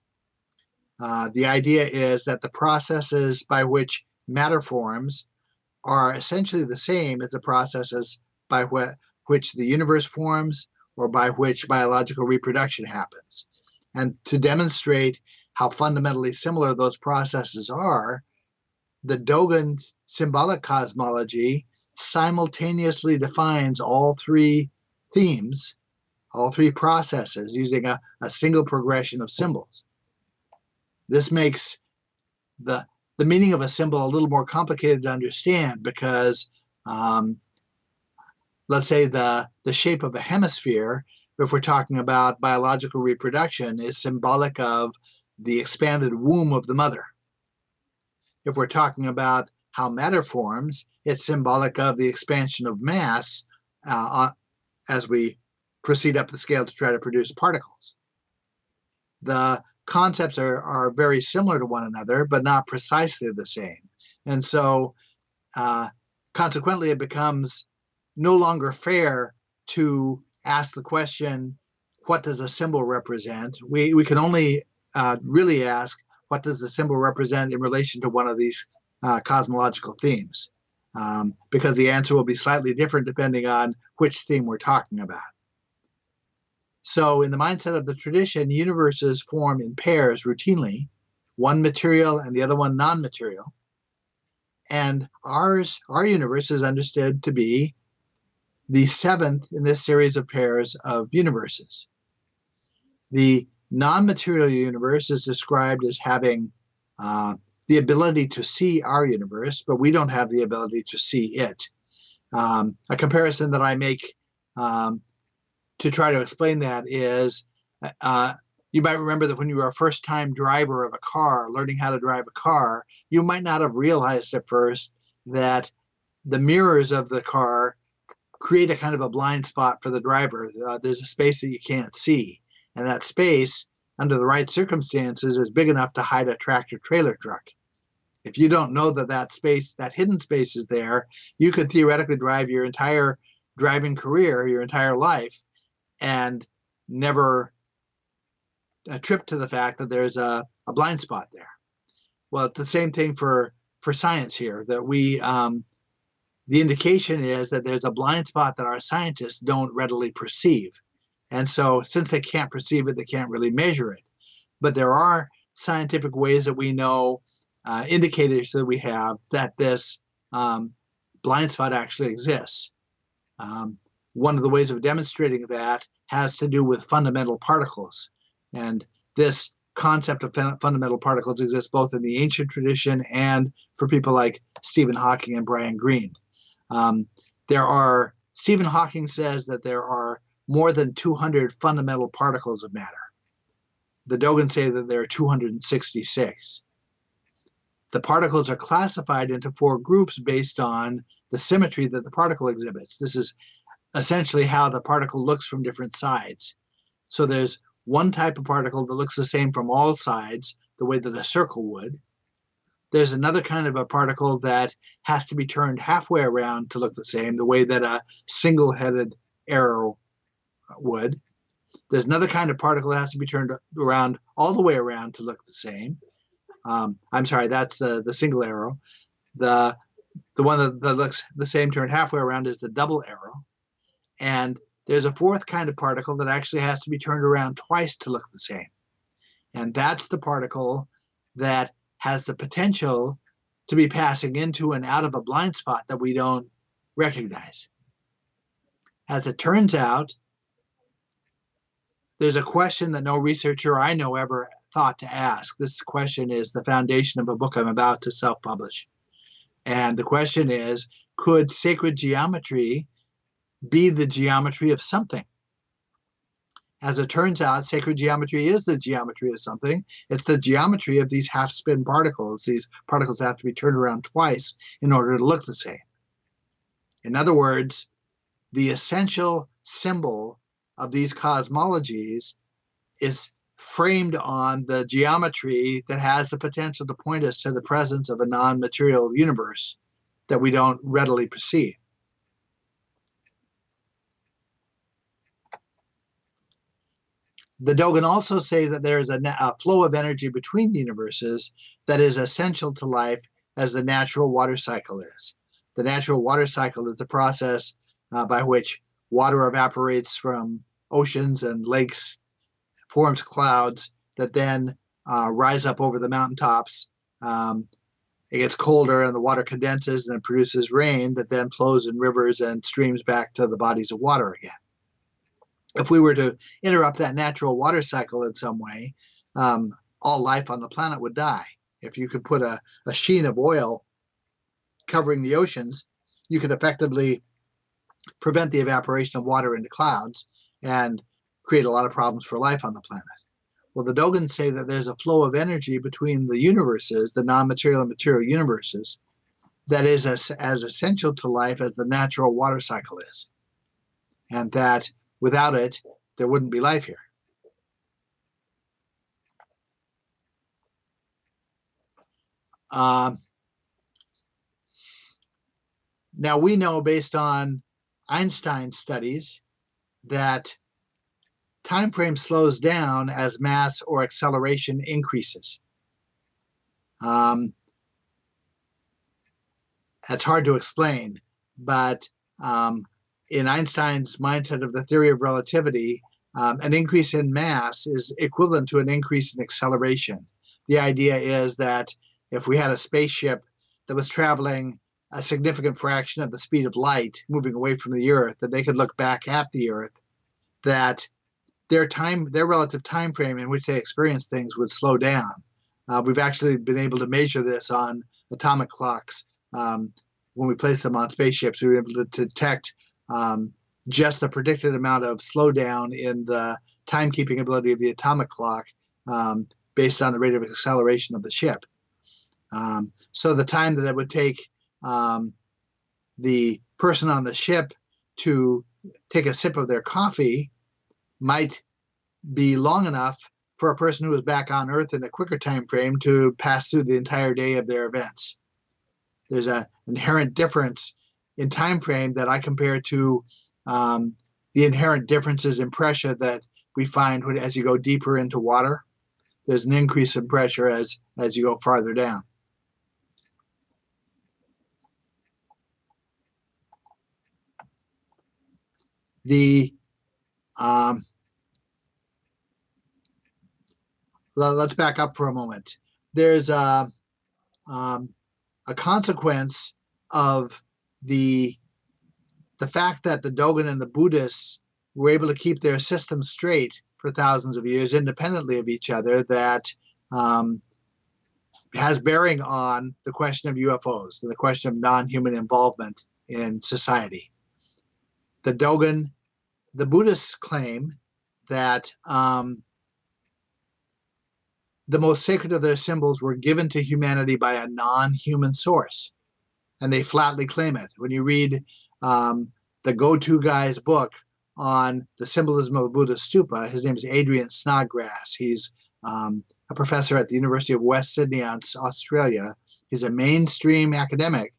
The idea is that the processes by which matter forms are essentially the same as the processes by which the universe forms or by which biological reproduction happens. And to demonstrate how fundamentally similar those processes are, the Dogon symbolic cosmology simultaneously defines all three themes, all three processes, using a single progression of symbols. This makes the meaning of a symbol a little more complicated to understand because, let's say the shape of a hemisphere, if we're talking about biological reproduction, is symbolic of the expanded womb of the mother. If we're talking about how matter forms, it's symbolic of the expansion of mass as we proceed up the scale to try to produce particles. The concepts are very similar to one another, but not precisely the same. And so consequently, it becomes no longer fair to ask the question, what does a symbol represent? We can only really ask, what does the symbol represent in relation to one of these cosmological themes? Because the answer will be slightly different depending on which theme we're talking about. So in the mindset of the tradition, universes form in pairs routinely, one material and the other one non-material. And our universe is understood to be the seventh in this series of pairs of universes. The non-material universe is described as having the ability to see our universe, but we don't have the ability to see it. A comparison that I make to try to explain that is, you might remember that when you were a first-time driver of a car, learning how to drive a car, you might not have realized at first that the mirrors of the car create a kind of a blind spot for the driver. There's a space that you can't see, and that space, under the right circumstances, is big enough to hide a tractor-trailer truck. If you don't know that space, that hidden space is there, you could theoretically drive your entire driving career, your entire life, and never trip to the fact that there's a blind spot there. Well, it's the same thing for science here, that we the indication is that there's a blind spot that our scientists don't readily perceive. And so since they can't perceive it, they can't really measure it. But there are scientific ways that we know, indicators that we have that this blind spot actually exists. One of the ways of demonstrating that has to do with fundamental particles. And this concept of fundamental particles exists both in the ancient tradition and for people like Stephen Hawking and Brian Greene. Stephen Hawking says that there are more than 200 fundamental particles of matter. The Dogon say that there are 266. The particles are classified into 4 groups based on the symmetry that the particle exhibits. This is essentially how the particle looks from different sides. So there's one type of particle that looks the same from all sides, the way that a circle would. There's another kind of a particle that has to be turned halfway around to look the same, the way that a single-headed arrow would. There's another kind of particle that has to be turned around all the way around to look the same. I'm sorry, that's the single arrow. The one that looks the same turned halfway around is the double arrow. And there's a 4th kind of particle that actually has to be turned around twice to look the same. And that's the particle that has the potential to be passing into and out of a blind spot that we don't recognize. As it turns out, there's a question that no researcher I know ever thought to ask. This question is the foundation of a book I'm about to self-publish. And the question is, could sacred geometry be the geometry of something? As it turns out, sacred geometry is the geometry of something. It's the geometry of these half-spin particles. These particles have to be turned around twice in order to look the same. In other words, the essential symbol of these cosmologies is framed on the geometry that has the potential to point us to the presence of a non-material universe that we don't readily perceive. The Dogon also say that there is a flow of energy between the universes that is essential to life as the natural water cycle is. The natural water cycle is the process by which water evaporates from oceans and lakes, forms clouds that then rise up over the mountaintops. It gets colder and the water condenses and it produces rain that then flows in rivers and streams back to the bodies of water again. If we were to interrupt that natural water cycle in some way, all life on the planet would die. If you could put a sheen of oil covering the oceans, you could effectively prevent the evaporation of water into clouds and create a lot of problems for life on the planet. Well, the Dogons say that there's a flow of energy between the universes, the non-material and material universes, that is as essential to life as the natural water cycle is. And that without it, there wouldn't be life here. Now we know based on Einstein's studies that time frame slows down as mass or acceleration increases. That's hard to explain, but in Einstein's mindset of the theory of relativity, an increase in mass is equivalent to an increase in acceleration. The idea is that if we had a spaceship that was traveling a significant fraction of the speed of light moving away from the Earth, that they could look back at the Earth, that their relative time frame in which they experience things would slow down. We've actually been able to measure this on atomic clocks. When we place them on spaceships, we were able to detect just the predicted amount of slowdown in the timekeeping ability of the atomic clock based on the rate of acceleration of the ship. So the time that it would take the person on the ship to take a sip of their coffee might be long enough for a person who was back on Earth in a quicker time frame to pass through the entire day of their events. There's an inherent difference in time frame that I compare to the inherent differences in pressure that we find as you go deeper into water. There's an increase in pressure as you go farther down. the let's back up for a moment. There's a consequence of the fact that the Dogon and the Buddhists were able to keep their system straight for thousands of years independently of each other that has bearing on the question of UFOs and the question of non-human involvement in society. The Buddhists claim that the most sacred of their symbols were given to humanity by a non-human source, and they flatly claim it. When you read the go-to guy's book on the symbolism of a Buddhist stupa, his name is Adrian Snodgrass. He's a professor at the University of West Sydney, Australia. He's a mainstream academic,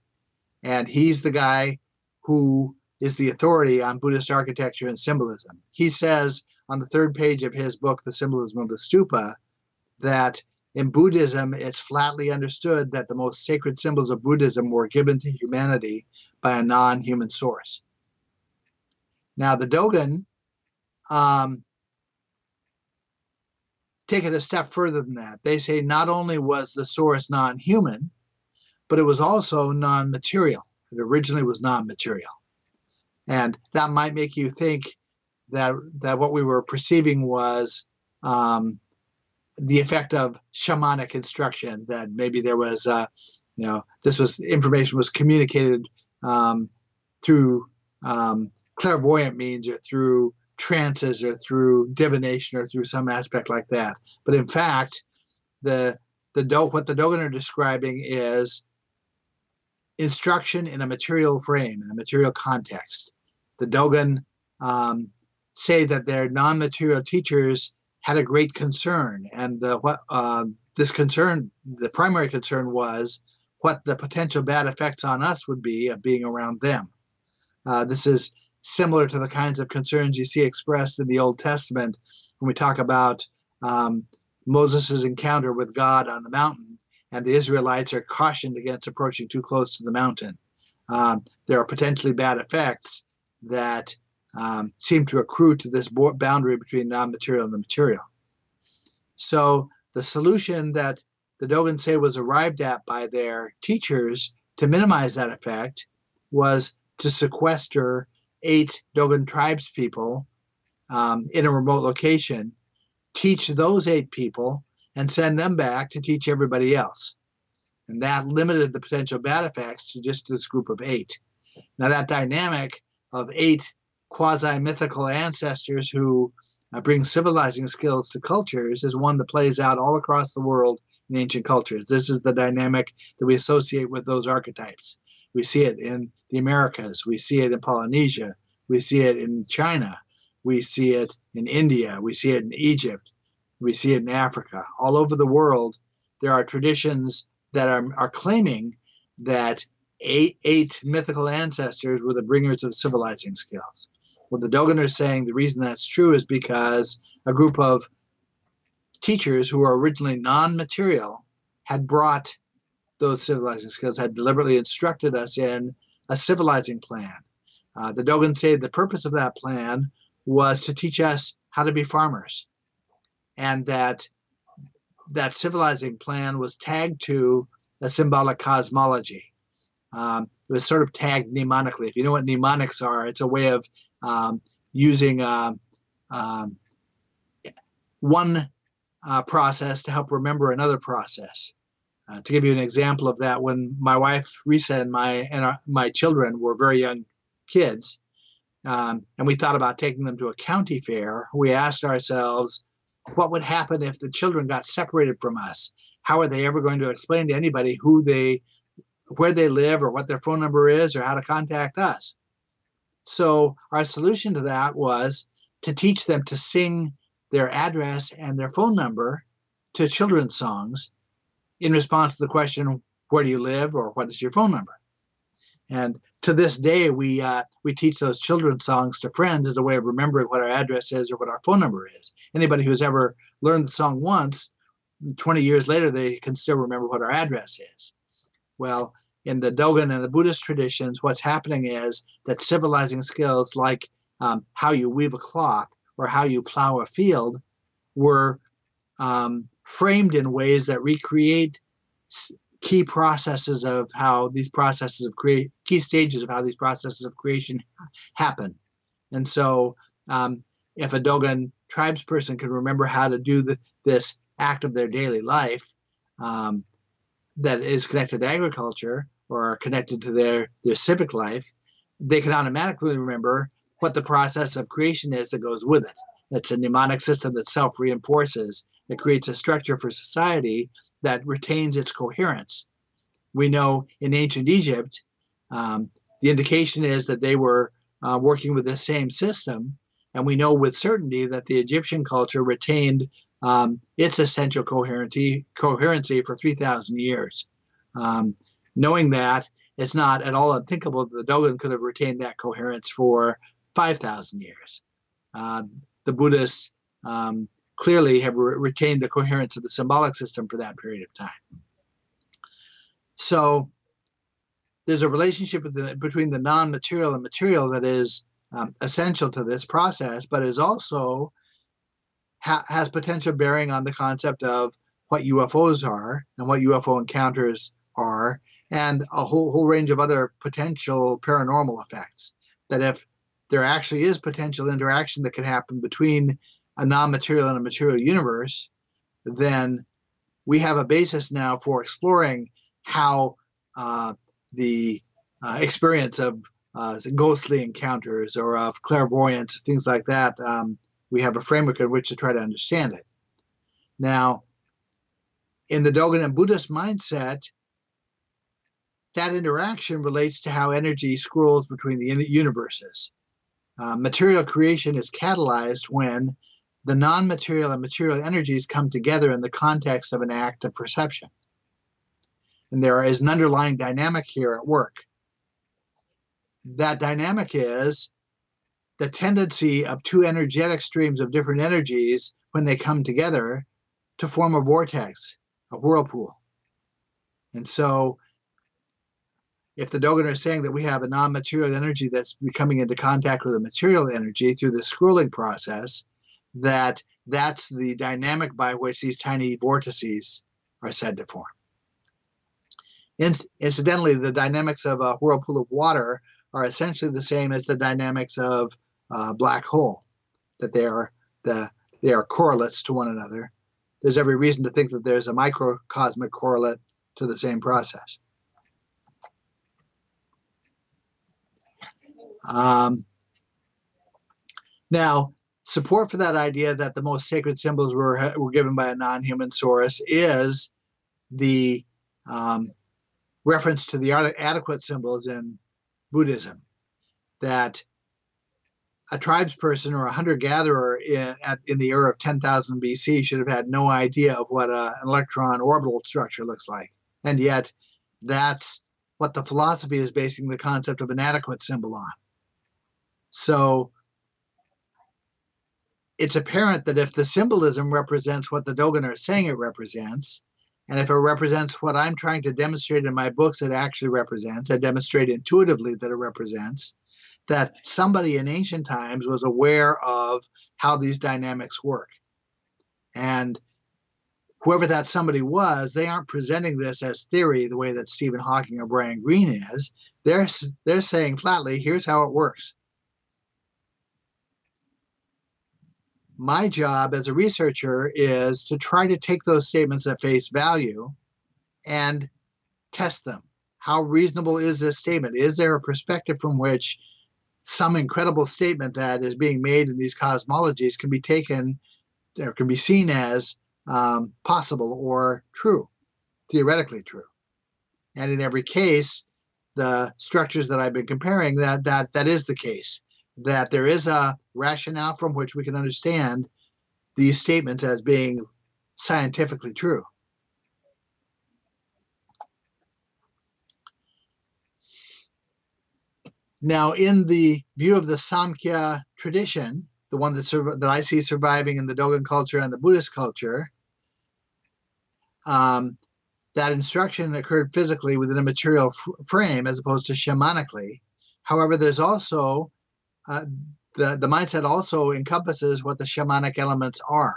and he's the guy who is the authority on Buddhist architecture and symbolism. He says on the third page of his book, The Symbolism of the Stupa, that in Buddhism, it's flatly understood that the most sacred symbols of Buddhism were given to humanity by a non-human source. Now, the Dogon take it a step further than that. They say not only was the source non-human, but it was also non-material. It originally was non-material. And that might make you think that what we were perceiving was the effect of shamanic instruction, that maybe there was, information was communicated through clairvoyant means, or through trances, or through divination, or through some aspect like that. But in fact, what the Dogon are describing is instruction in a material frame, in a material context. The Dogon say that their non-material teachers had a great concern, and this concern, the primary concern, was what the potential bad effects on us would be of being around them. This is similar to the kinds of concerns you see expressed in the Old Testament when we talk about Moses' encounter with God on the mountain, and the Israelites are cautioned against approaching too close to the mountain. There are potentially bad effects that seem to accrue to this boundary between non-material and the material. So the solution that the Dogon say was arrived at by their teachers to minimize that effect was to sequester 8 Dogon tribes people in a remote location, teach those 8 people, and send them back to teach everybody else. And that limited the potential bad effects to just this group of 8. Now, that dynamic of 8 quasi-mythical ancestors who bring civilizing skills to cultures is one that plays out all across the world in ancient cultures. This is the dynamic that we associate with those archetypes. We see it in the Americas. We see it in Polynesia. We see it in China. We see it in India. We see it in Egypt. We see it in Africa. All over the world, there are traditions that are claiming that eight mythical ancestors were the bringers of civilizing skills. Well, the Dogon are saying the reason that's true is because a group of teachers who were originally non-material had brought those civilizing skills, had deliberately instructed us in a civilizing plan. The Dogon say the purpose of that plan was to teach us how to be farmers, and that civilizing plan was tagged to a symbolic cosmology. It was sort of tagged mnemonically. If you know what mnemonics are, it's a way of using one process to help remember another process. To give you an example of that, when my wife Risa and my children were very young kids, and we thought about taking them to a county fair, we asked ourselves, what would happen if the children got separated from us? How are they ever going to explain to anybody where they live, or what their phone number is, or how to contact us? So our solution to that was to teach them to sing their address and their phone number to children's songs in response to the question, where do you live, or what is your phone number? And to this day, we teach those children's songs to friends as a way of remembering what our address is or what our phone number is. Anybody who's ever learned the song once, 20 years later, they can still remember what our address is. Well, in the Dogon and the Buddhist traditions, what's happening is that civilizing skills like how you weave a cloth or how you plow a field were framed in ways that recreate key processes of how these processes of key stages of how these processes of creation happen. And so if a Dogon tribes person can remember how to do this act of their daily life that is connected to agriculture or connected to their civic life, they can automatically remember what the process of creation is that goes with it. It's a mnemonic system that self-reinforces. It creates a structure for society that retains its coherence. We know in ancient Egypt, the indication is that they were working with the same system, and we know with certainty that the Egyptian culture retained its essential coherency for 3,000 years. Knowing that, it's not at all unthinkable that the Dogon could have retained that coherence for 5,000 years. The Buddhists clearly have retained the coherence of the symbolic system for that period of time. So there's a relationship between the non-material and material that is essential to this process, but is also has potential bearing on the concept of what UFOs are and what UFO encounters are, and a whole range of other potential paranormal effects. That if there actually is potential interaction that can happen between a non-material and a material universe, then we have a basis now for exploring how the experience of ghostly encounters or of clairvoyance, things like that, we have a framework in which to try to understand it. Now, in the Dogon and Buddhist mindset, that interaction relates to how energy scrolls between the universes. Material creation is catalyzed when the non-material and material energies come together in the context of an act of perception. And there is an underlying dynamic here at work. That dynamic is the tendency of two energetic streams of different energies when they come together to form a vortex, a whirlpool. And so if the Dogon are saying that we have a non-material energy that's coming into contact with a material energy through the scrolling process, that's the dynamic by which these tiny vortices are said to form. Incidentally, the dynamics of a whirlpool of water are essentially the same as the dynamics of a black hole, that they are correlates to one another. There's every reason to think that there's a microcosmic correlate to the same process. Now, support for that idea that the most sacred symbols were given by a non-human source is the reference to the adequate symbols in Buddhism, that a tribesperson or a hunter-gatherer in the era of 10,000 BC should have had no idea of what an electron orbital structure looks like. And yet, that's what the philosophy is basing the concept of an adequate symbol on. So it's apparent that if the symbolism represents what the Dogon are saying it represents, and if it represents what I'm trying to demonstrate in my books it actually represents, I demonstrate intuitively that it represents, that somebody in ancient times was aware of how these dynamics work. And whoever that somebody was, they aren't presenting this as theory the way that Stephen Hawking or Brian Greene is. They're saying flatly, here's how it works. My job as a researcher is to try to take those statements at face value and test them. How reasonable is this statement? Is there a perspective from which some incredible statement that is being made in these cosmologies can be taken or can be seen as possible or true, theoretically true? And in every case, the structures that I've been comparing, that is the case, that there is a rationale from which we can understand these statements as being scientifically true. Now, in the view of the Samkhya tradition, the one that I see surviving in the Dogon culture and the Buddhist culture, that instruction occurred physically within a material frame as opposed to shamanically. However, there's also the mindset also encompasses what the shamanic elements are.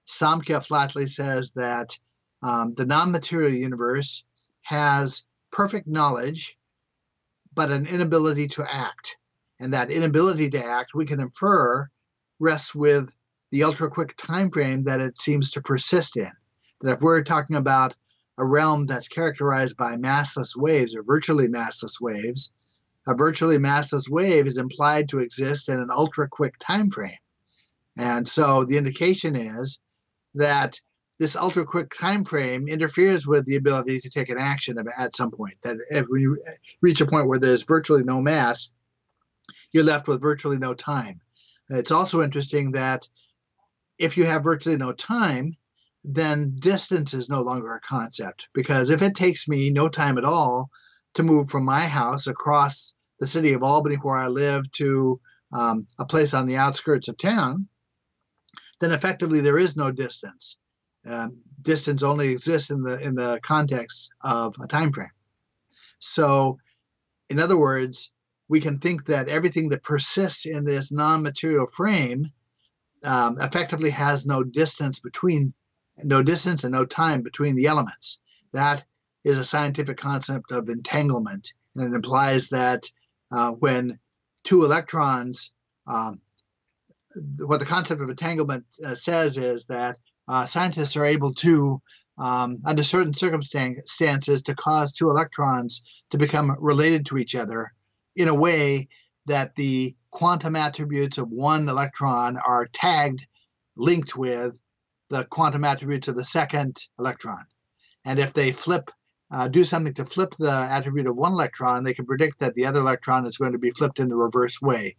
Samkhya flatly says that the non-material universe has perfect knowledge, but an inability to act. And that inability to act, we can infer, rests with the ultra-quick time frame that it seems to persist in. That if we're talking about a realm that's characterized by massless waves or virtually massless waves, a virtually massless wave is implied to exist in an ultra-quick time frame. And so the indication is that this ultra-quick time frame interferes with the ability to take an action at some point. That if we reach a point where there's virtually no mass, you're left with virtually no time. It's also interesting that if you have virtually no time, then distance is no longer a concept. Because if it takes me no time at all to move from my house across the city of Albany, where I live, to a place on the outskirts of town, then effectively there is no distance. Distance only exists in the context of a time frame. So, in other words, we can think that everything that persists in this non-material frame effectively has no distance and no time between the elements. That is a scientific concept of entanglement, and it implies that when two electrons, what the concept of entanglement says is that scientists are able to, under certain circumstances, to cause two electrons to become related to each other in a way that the quantum attributes of one electron are linked with the quantum attributes of the second electron. And if they do something to flip the attribute of one electron, they can predict that the other electron is going to be flipped in the reverse way.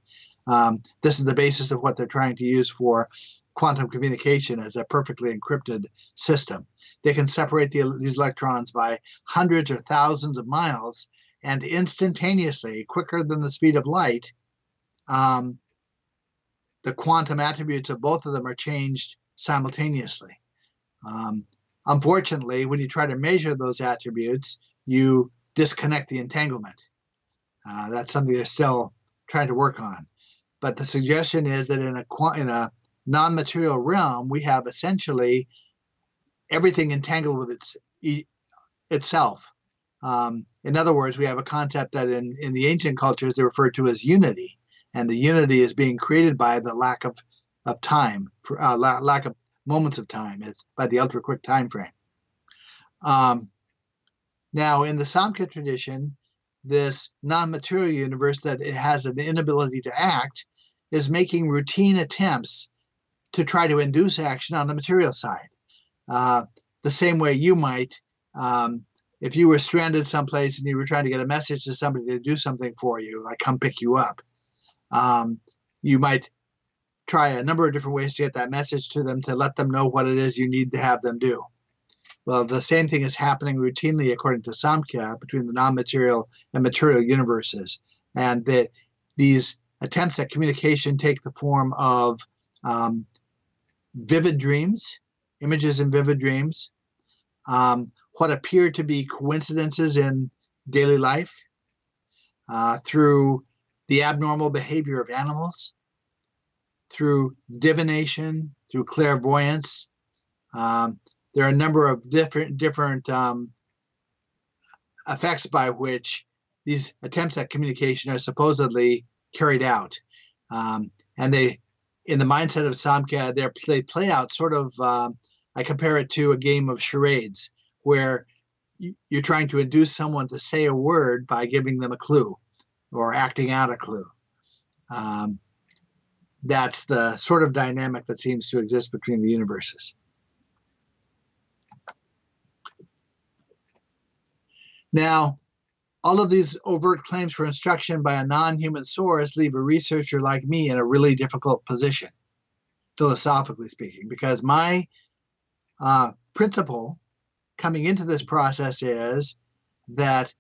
This is the basis of what they're trying to use for quantum communication as a perfectly encrypted system. They can separate these electrons by hundreds or thousands of miles, and instantaneously, quicker than the speed of light, the quantum attributes of both of them are changed simultaneously. Unfortunately, when you try to measure those attributes, you disconnect the entanglement. That's something they're still trying to work on. But the suggestion is that in a non-material realm, we have essentially everything entangled with itself. In other words, we have a concept that in the ancient cultures they referred to as unity, and the unity is being created by the lack of time, lack of moments of time. It's by the ultra-quick time frame. Now, in the Samkhya tradition, this non-material universe that it has an inability to act is making routine attempts to try to induce action on the material side. The same way you might, if you were stranded someplace and you were trying to get a message to somebody to do something for you, like come pick you up, you might try a number of different ways to get that message to them to let them know what it is you need to have them do. Well, the same thing is happening routinely, according to Samkhya, between the non-material and material universes. And that these attempts at communication take the form of vivid dreams, images in vivid dreams, what appear to be coincidences in daily life, through the abnormal behavior of animals, through divination, through clairvoyance. There are a number of different effects by which these attempts at communication are supposedly carried out. And they, in the mindset of Samkhya, they play out sort of, I compare it to a game of charades, where you're trying to induce someone to say a word by giving them a clue or acting out a clue. That's the sort of dynamic that seems to exist between the universes. Now, all of these overt claims for instruction by a non-human source leave a researcher like me in a really difficult position, philosophically speaking, because my principle coming into this process is that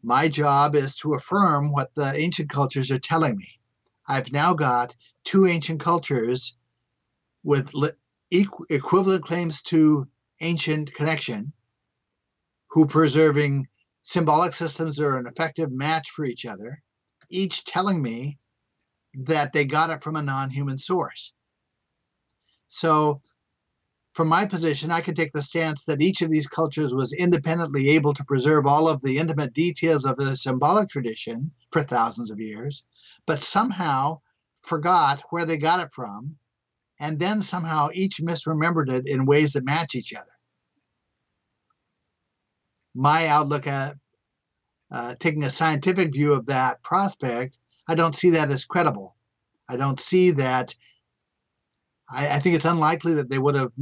my job is to affirm what the ancient cultures are telling me. I've now got two ancient cultures with equivalent claims to ancient connection, who preserving symbolic systems are an effective match for each other, each telling me that they got it from a non-human source. So from my position, I can take the stance that each of these cultures was independently able to preserve all of the intimate details of the symbolic tradition for thousands of years, but somehow forgot where they got it from, and then somehow each misremembered it in ways that match each other. My outlook at taking a scientific view of that prospect, I don't see that as credible. I don't see that. I think it's unlikely that they would have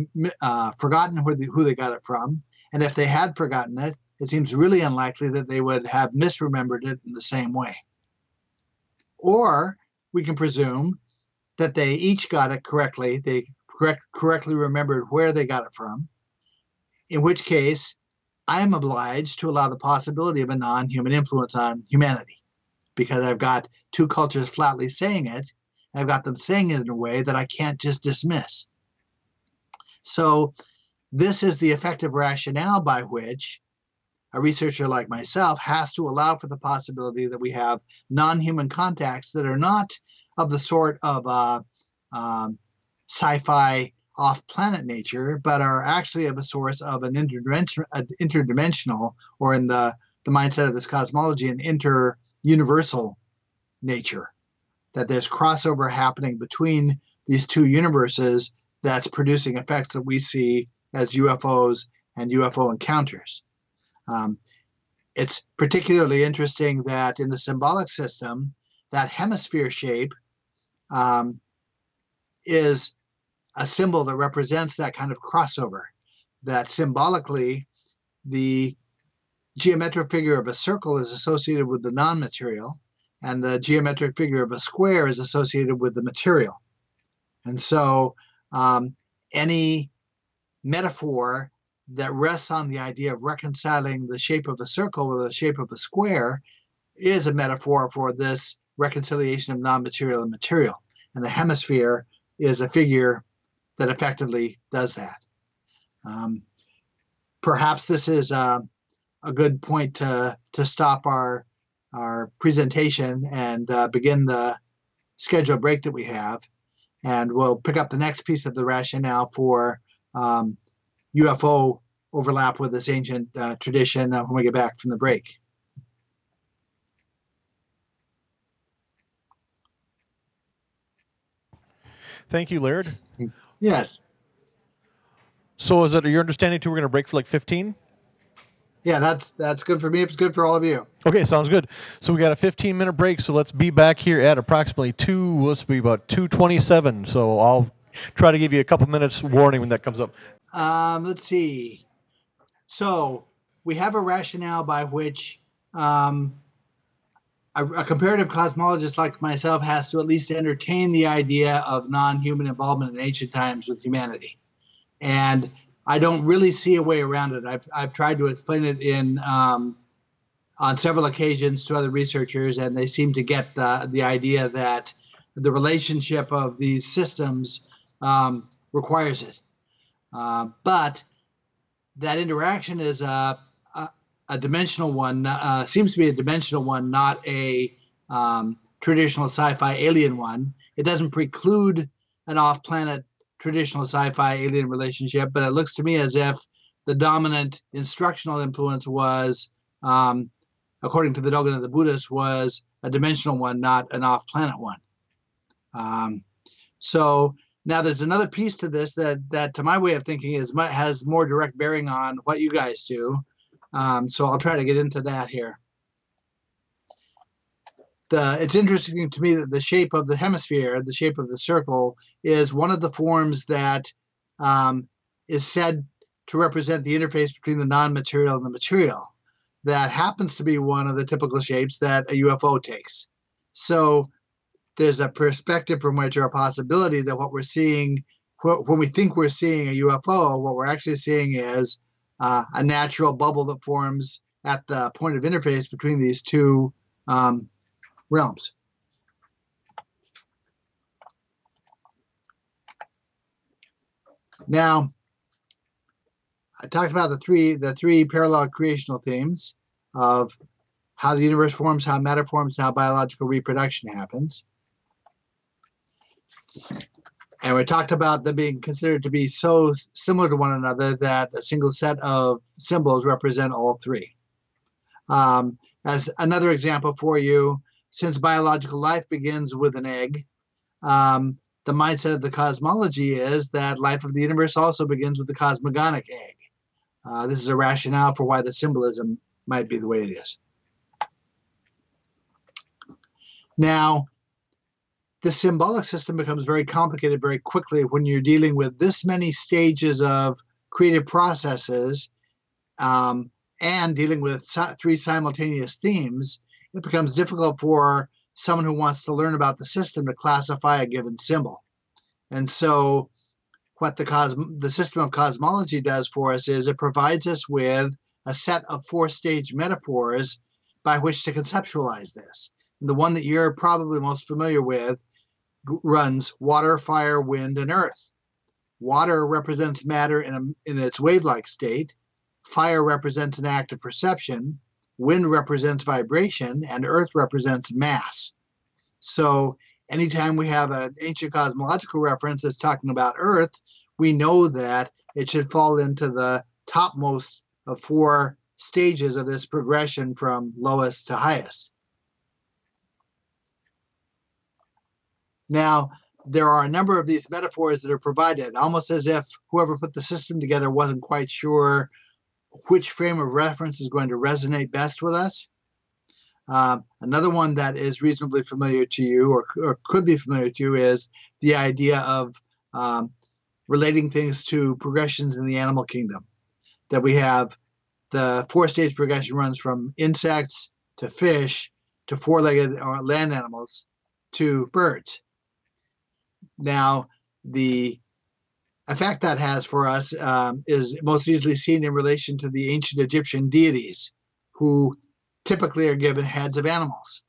forgotten who they got it from. And if they had forgotten it, it seems really unlikely that they would have misremembered it in the same way. Or we can presume that they each got it correctly. They correctly remembered where they got it from, in which case I am obliged to allow the possibility of a non-human influence on humanity, because I've got two cultures flatly saying it. I've got them saying it in a way that I can't just dismiss. So this is the effective rationale by which a researcher like myself has to allow for the possibility that we have non-human contacts that are not of the sort of sci-fi off-planet nature, but are actually of a source of an interdimensional, or in the mindset of this cosmology, an inter-universal nature. That there's crossover happening between these two universes that's producing effects that we see as UFOs and UFO encounters. It's particularly interesting that in the symbolic system, that hemisphere shape is a symbol that represents that kind of crossover, that symbolically the geometric figure of a circle is associated with the non-material, and the geometric figure of a square is associated with the material. And so any metaphor that rests on the idea of reconciling the shape of a circle with the shape of a square is a metaphor for this reconciliation of non-material and material. And the hemisphere is a figure that effectively does that. Perhaps this is a good point to stop our presentation and begin the scheduled break that we have. And we'll pick up the next piece of the rationale for UFO overlap with this ancient tradition when we get back from the break. Thank you, Laird. Yes. So is it your understanding too we're going to break for like 15? Yeah, that's good for me. If it's good for all of you. Okay, sounds good. So we got a 15-minute break, so let's be back here at approximately let's be about 2:27. So I'll try to give you a couple minutes warning when that comes up. Let's see. So we have a rationale by which a comparative cosmologist like myself has to at least entertain the idea of non-human involvement in ancient times with humanity. And I don't really see a way around it. I've tried to explain it on several occasions to other researchers, and they seem to get the idea that the relationship of these systems requires it. But that interaction is a dimensional one, seems to be a dimensional one, not a traditional sci-fi alien one. It doesn't preclude an off-planet traditional sci-fi alien relationship, but it looks to me as if the dominant instructional influence was, according to the Dogon and the Buddhist, was a dimensional one, not an off-planet one. So now there's another piece to this that to my way of thinking has more direct bearing on what you guys do. So I'll try to get into that here. It's interesting to me that the shape of the hemisphere, the shape of the circle, is one of the forms that is said to represent the interface between the non-material and the material. That happens to be one of the typical shapes that a UFO takes. So there's a perspective from which, or a possibility that what we're seeing, when we think we're seeing a UFO, what we're actually seeing is a natural bubble that forms at the point of interface between these two realms. Now, I talked about the three parallel creational themes of how the universe forms, how matter forms, how biological reproduction happens. And we talked about them being considered to be so similar to one another that a single set of symbols represent all three. As another example for you, since biological life begins with an egg, the mindset of the cosmology is that life of the universe also begins with the cosmogonic egg. This is a rationale for why the symbolism might be the way it is. Now, the symbolic system becomes very complicated very quickly when you're dealing with this many stages of creative processes and dealing with three simultaneous themes. It becomes difficult for someone who wants to learn about the system to classify a given symbol. And so what the system of cosmology does for us is it provides us with a set of four-stage metaphors by which to conceptualize this. And the one that you're probably most familiar with runs water, fire, wind, and earth. Water represents matter in its wave-like state. Fire represents an act of perception. Wind represents vibration, and earth represents mass. So anytime we have an ancient cosmological reference that's talking about earth, we know that it should fall into the topmost of four stages of this progression from lowest to highest. Now, there are a number of these metaphors that are provided, almost as if whoever put the system together wasn't quite sure which frame of reference is going to resonate best with us. Another one that is reasonably familiar to you or could be familiar to you is the idea of relating things to progressions in the animal kingdom. That we have the four-stage progression runs from insects to fish to four-legged or land animals to birds. Now, the effect that has for us is most easily seen in relation to the ancient Egyptian deities, who typically are given heads of animals.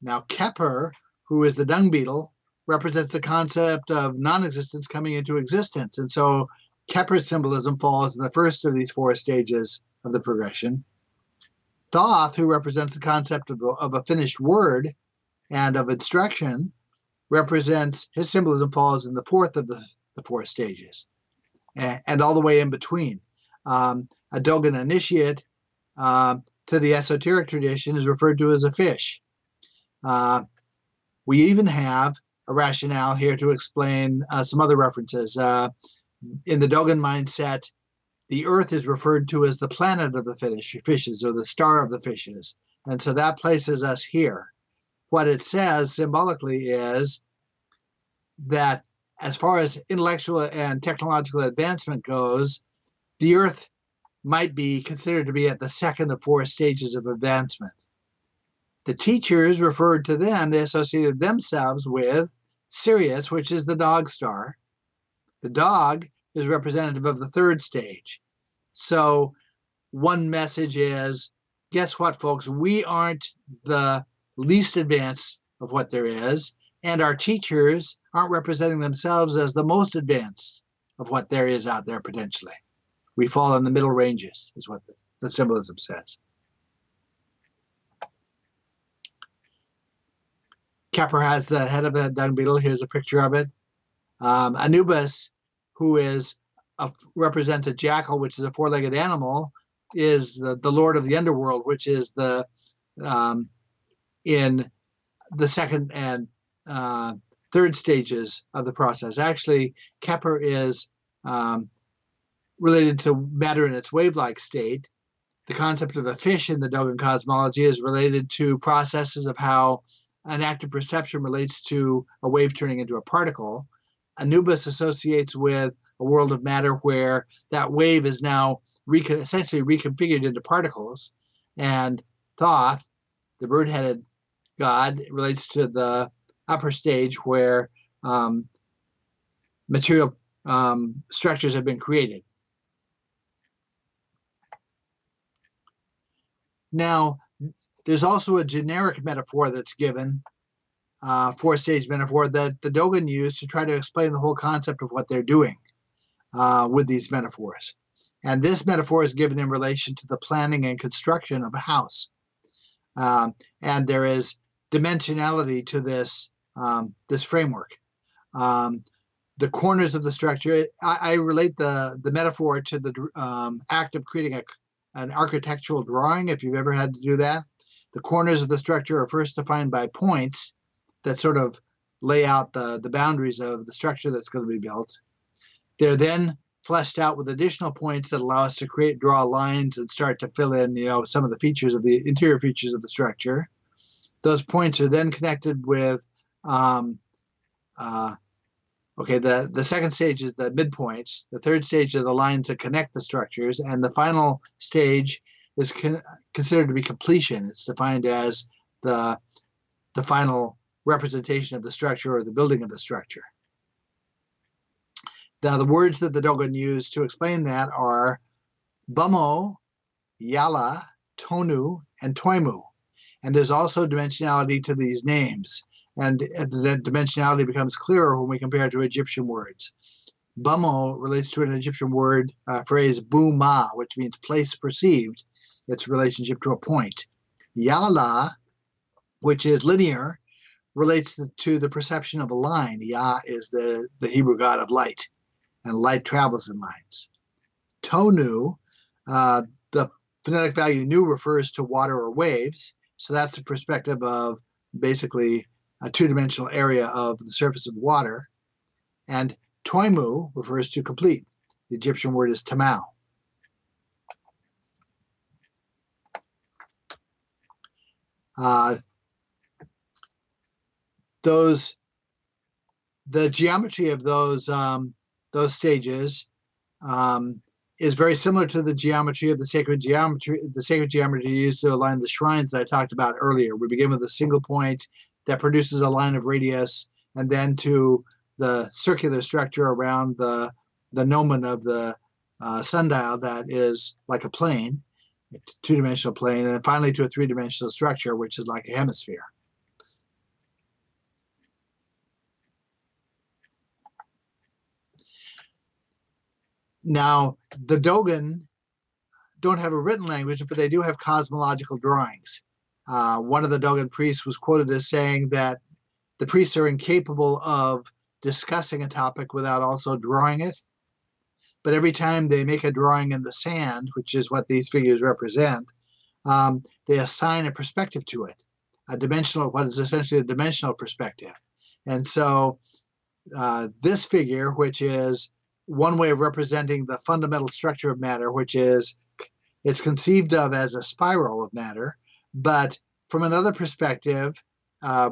Now, Keper, who is the dung beetle, represents the concept of non-existence coming into existence. And so Keper's symbolism falls in the first of these four stages of the progression. Thoth, who represents the concept of a finished word and of instruction, represents, his symbolism falls in the fourth of the four stages, and all the way in between. A Dogon initiate to the esoteric tradition is referred to as a fish. We even have a rationale here to explain some other references. In the Dogon mindset, the earth is referred to as the planet of the fishes or the star of the fishes. And so that places us here. What it says symbolically is that as far as intellectual and technological advancement goes, the earth might be considered to be at the second of four stages of advancement. The teachers referred to them, they associated themselves with Sirius, which is the dog star. The dog is representative of the third stage. So one message is, guess what, folks? We aren't the least advanced of what there is, and our teachers aren't representing themselves as the most advanced of what there is out there potentially. We fall in the middle ranges, is what the symbolism says. Keper has the head of the dung beetle. Here's a picture of it. Anubis, who represents a jackal, which is a four-legged animal, is the lord of the underworld, which is in the second and third stages of the process. Actually, Keper is related to matter in its wave-like state. The concept of a fish in the Dogon cosmology is related to processes of how an active perception relates to a wave turning into a particle. Anubis associates with a world of matter where that wave is now essentially reconfigured into particles. And Thoth, the bird-headed god, relates to the upper stage where material structures have been created. Now, there's also a generic metaphor that's given, four-stage metaphor, that the Dogon use to try to explain the whole concept of what they're doing with these metaphors. And this metaphor is given in relation to the planning and construction of a house. And there is dimensionality to this, this framework. The corners of the structure, I relate the metaphor to the act of creating an architectural drawing, if you've ever had to do that. The corners of the structure are first defined by points that sort of lay out the boundaries of the structure that's going to be built. They're then fleshed out with additional points that allow us to draw lines and start to fill in, some of the features of the interior features of the structure. Those points are then connected with, the second stage is the midpoints. The third stage are the lines that connect the structures, and the final stage is considered to be completion. It's defined as the final representation of the structure or the building of the structure. Now, the words that the Dogon use to explain that are Bummo, Yala, Tonu, and Toimu. And there's also dimensionality to these names. And the dimensionality becomes clearer when we compare it to Egyptian words. Bummo relates to an Egyptian word phrase Bu-ma, which means place perceived, its relationship to a point. Yala, which is linear, relates to the perception of a line. Ya is the Hebrew god of light, and light travels in lines. Tonu, the phonetic value nu refers to water or waves, so that's the perspective of basically a two-dimensional area of the surface of water. And Toimu refers to complete. The Egyptian word is tamau. The geometry of those stages is very similar to the geometry of the sacred geometry used to align the shrines that I talked about earlier. We begin with a single point that produces a line of radius, and then to the circular structure around the gnomon of the sundial that is like a plane, a two-dimensional plane, and then finally to a three-dimensional structure, which is like a hemisphere. Now, the Dogon don't have a written language, but they do have cosmological drawings. One of the Dogon priests was quoted as saying that the priests are incapable of discussing a topic without also drawing it. But every time they make a drawing in the sand, which is what these figures represent, they assign a perspective to it, what is essentially a dimensional perspective. And so this figure, which is one way of representing the fundamental structure of matter, which is it's conceived of as a spiral of matter, but from another perspective,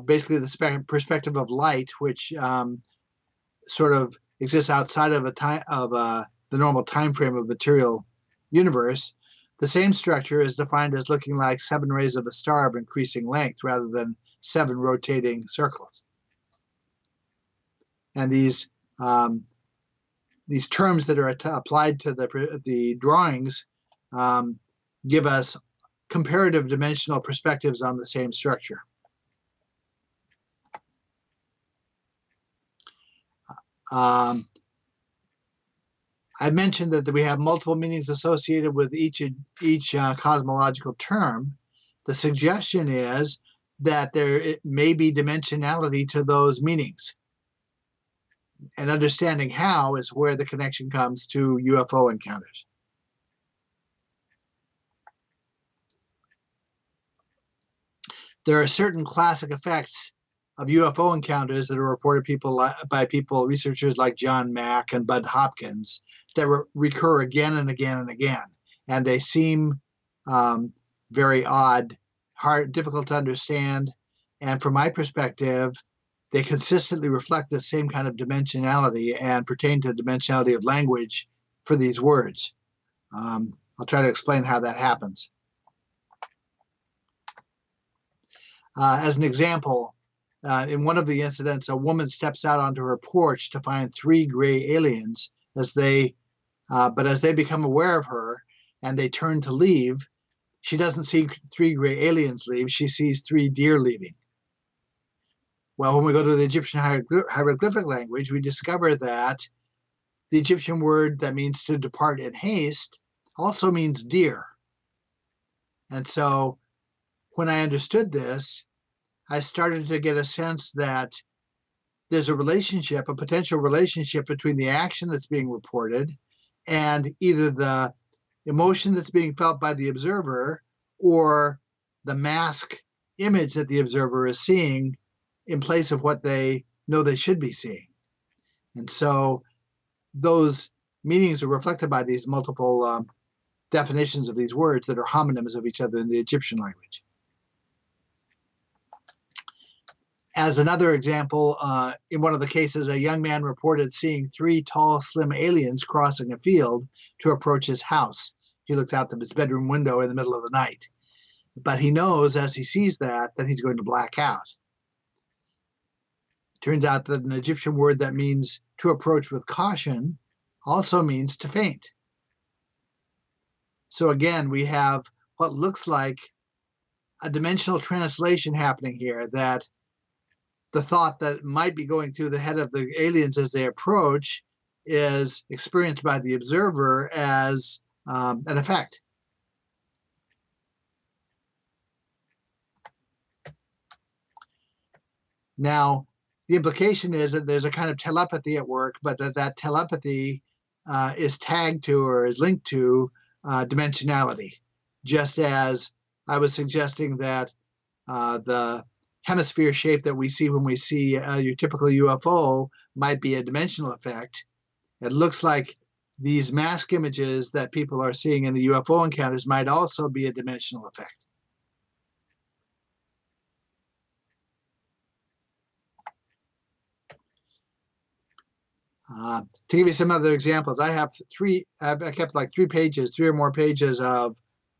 basically the perspective of light, which sort of exists outside of the normal time frame of material universe, the same structure is defined as looking like 7 rays of a star of increasing length rather than 7 rotating circles. And these terms that are applied to the drawings give us comparative dimensional perspectives on the same structure. I mentioned that we have multiple meanings associated with each cosmological term. The suggestion is that there may be dimensionality to those meanings. And understanding how is where the connection comes to UFO encounters. There are certain classic effects of UFO encounters that are reported by researchers like John Mack and Bud Hopkins, that recur again and again and again. And they seem very odd, difficult to understand. And from my perspective, they consistently reflect the same kind of dimensionality and pertain to the dimensionality of language for these words. I'll try to explain how that happens. As an example, in one of the incidents, a woman steps out onto her porch to find 3 gray aliens. But as they become aware of her and they turn to leave, she doesn't see 3 gray aliens leave. She sees 3 deer leaving. Well, when we go to the Egyptian hieroglyphic language, we discover that the Egyptian word that means to depart in haste also means deer. And so when I understood this, I started to get a sense that there's a relationship, a potential relationship between the action that's being reported and either the emotion that's being felt by the observer or the mask image that the observer is seeing in place of what they know they should be seeing. And so those meanings are reflected by these multiple definitions of these words that are homonyms of each other in the Egyptian language. As another example, in one of the cases, a young man reported seeing 3 tall, slim aliens crossing a field to approach his house. He looked out of his bedroom window in the middle of the night. But he knows as he sees that he's going to black out. Turns out that an Egyptian word that means to approach with caution also means to faint. So again, we have what looks like a dimensional translation happening here, that the thought that might be going through the head of the aliens as they approach is experienced by the observer as an effect. Now, the implication is that there's a kind of telepathy at work, but that telepathy is tagged to or is linked to dimensionality, just as I was suggesting that the hemisphere shape that we see when we see your typical UFO might be a dimensional effect. It looks like these mask images that people are seeing in the UFO encounters might also be a dimensional effect. To give you some other examples, I kept like 3 pages, 3 or more pages of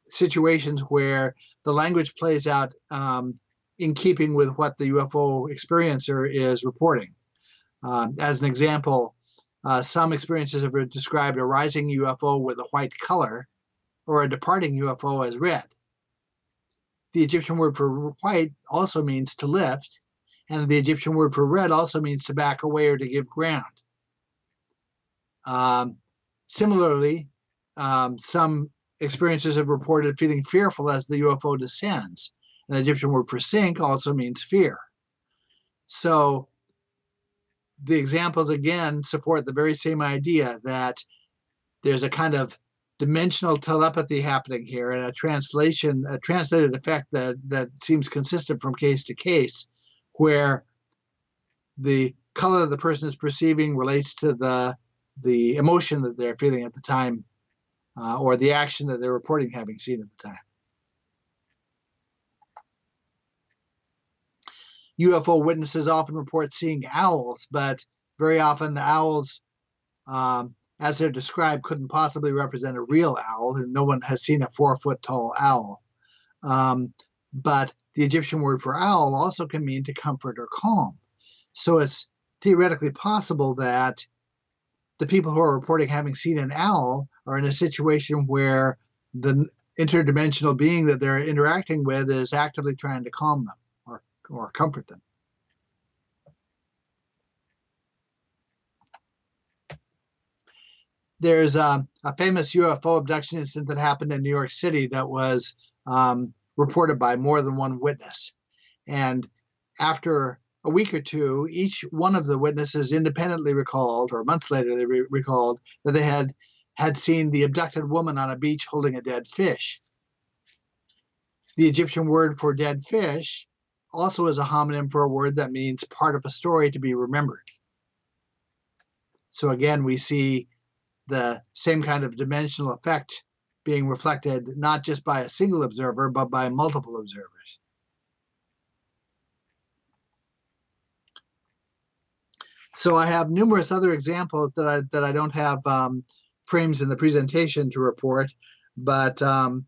situations where the language plays out in keeping with what the UFO experiencer is reporting. As an example, some experiences have described a rising UFO with a white color or a departing UFO as red. The Egyptian word for white also means to lift, and the Egyptian word for red also means to back away or to give ground. Similarly, some experiences have reported feeling fearful as the UFO descends. An Egyptian word for sink also means fear. So the examples again support the very same idea that there's a kind of dimensional telepathy happening here and a translated effect that seems consistent from case to case, where the color the person is perceiving relates to the emotion that they're feeling at the time, or the action that they're reporting having seen at the time. UFO witnesses often report seeing owls, but very often the owls, as they're described, couldn't possibly represent a real owl, and no one has seen a 4-foot tall owl. But the Egyptian word for owl also can mean to comfort or calm. So it's theoretically possible that the people who are reporting having seen an owl are in a situation where the interdimensional being that they're interacting with is actively trying to calm them or comfort them. There's a famous UFO abduction incident that happened in New York City that was reported by more than one witness. And after a week or two, each one of the witnesses independently recalled, or months later they recalled, that they had seen the abducted woman on a beach holding a dead fish. The Egyptian word for dead fish also is a homonym for a word that means part of a story to be remembered. So again, we see the same kind of dimensional effect being reflected not just by a single observer, but by multiple observers. So I have numerous other examples that I don't have frames in the presentation to report, but some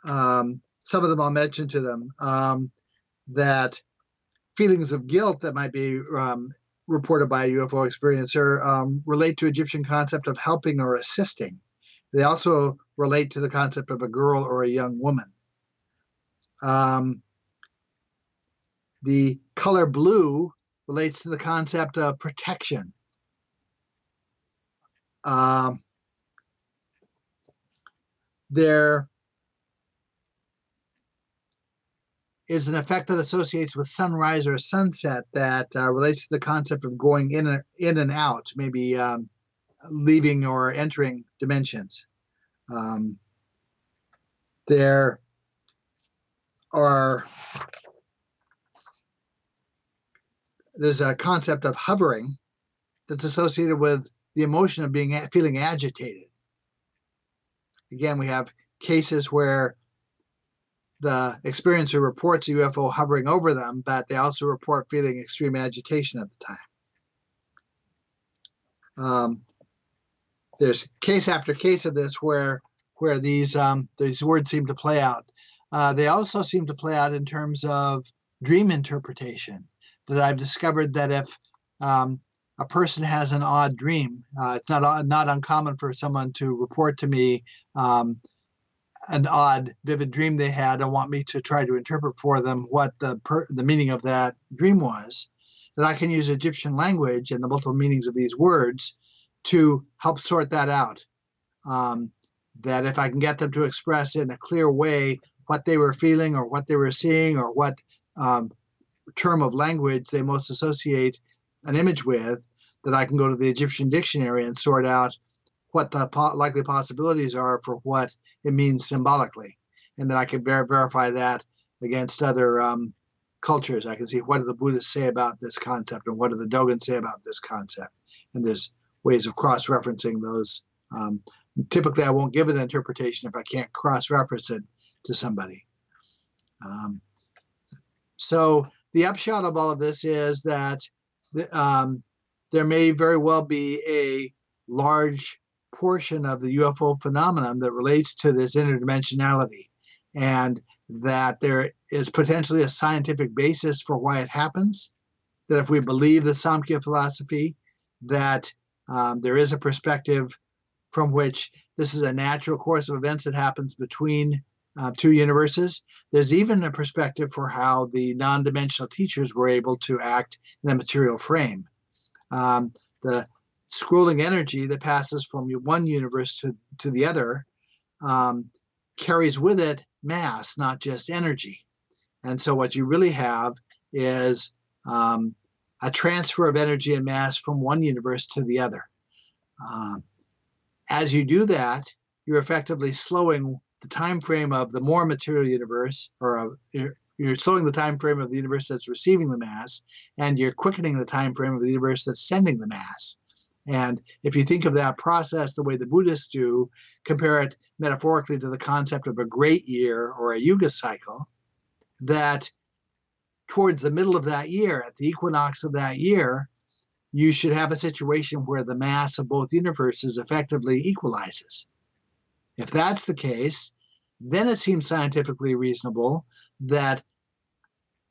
of them I'll mention to them. That feelings of guilt that might be reported by a UFO experiencer relate to Egyptian concept of helping or assisting. They also relate to the concept of a girl or a young woman. The color blue relates to the concept of protection. There is an effect that associates with sunrise or sunset that relates to the concept of going in and out, maybe leaving or entering dimensions. There are there's a concept of hovering that's associated with the emotion of feeling agitated. Again, we have cases where the experiencer reports a UFO hovering over them, but they also report feeling extreme agitation at the time. There's case after case of this where these words seem to play out. They also seem to play out in terms of dream interpretation. That I've discovered that if a person has an odd dream, it's not uncommon for someone to report to me an odd, vivid dream they had and want me to try to interpret for them what the meaning of that dream was. That I can use Egyptian language and the multiple meanings of these words to help sort that out. That if I can get them to express in a clear way what they were feeling or what they were seeing or what term of language they most associate an image with, that I can go to the Egyptian dictionary and sort out what the likely possibilities are for what it means symbolically. And then I can verify that against other cultures. I can see what do the Buddhists say about this concept and what do the Dogon say about this concept. And there's ways of cross-referencing those. Typically, I won't give an interpretation if I can't cross-reference it to somebody. So the upshot of all of this is that there may very well be a large portion of the UFO phenomenon that relates to this interdimensionality, and that there is potentially a scientific basis for why it happens, that if we believe the Samkhya philosophy, that there is a perspective from which this is a natural course of events that happens between two universes. There's even a perspective for how the non-dimensional teachers were able to act in a material frame. The scrolling energy that passes from one universe to the other carries with it mass, not just energy. And so what you really have is a transfer of energy and mass from one universe to the other. As you do that, you're effectively slowing the time frame of the more material universe, or you're slowing the time frame of the universe that's receiving the mass, and you're quickening the time frame of the universe that's sending the mass. And if you think of that process the way the Buddhists do, compare it metaphorically to the concept of a great year or a yuga cycle, that towards the middle of that year, at the equinox of that year, you should have a situation where the mass of both universes effectively equalizes. If that's the case, then it seems scientifically reasonable that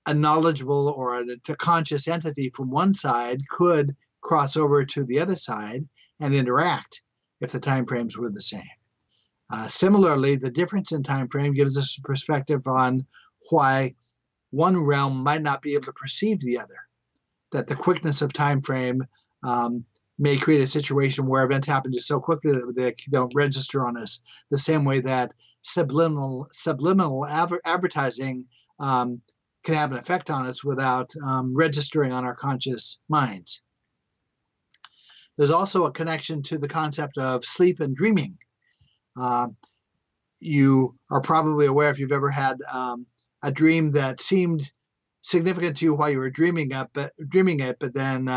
a knowledgeable or a conscious entity from one side could cross over to the other side and interact if the time frames were the same. Similarly, the difference in time frame gives us a perspective on why one realm might not be able to perceive the other. That the quickness of time frame may create a situation where events happen just so quickly that they don't register on us, the same way that subliminal advertising can have an effect on us without registering on our conscious minds. There's also a connection to the concept of sleep and dreaming. You are probably aware, if you've ever had a dream that seemed significant to you while you were dreaming it, but then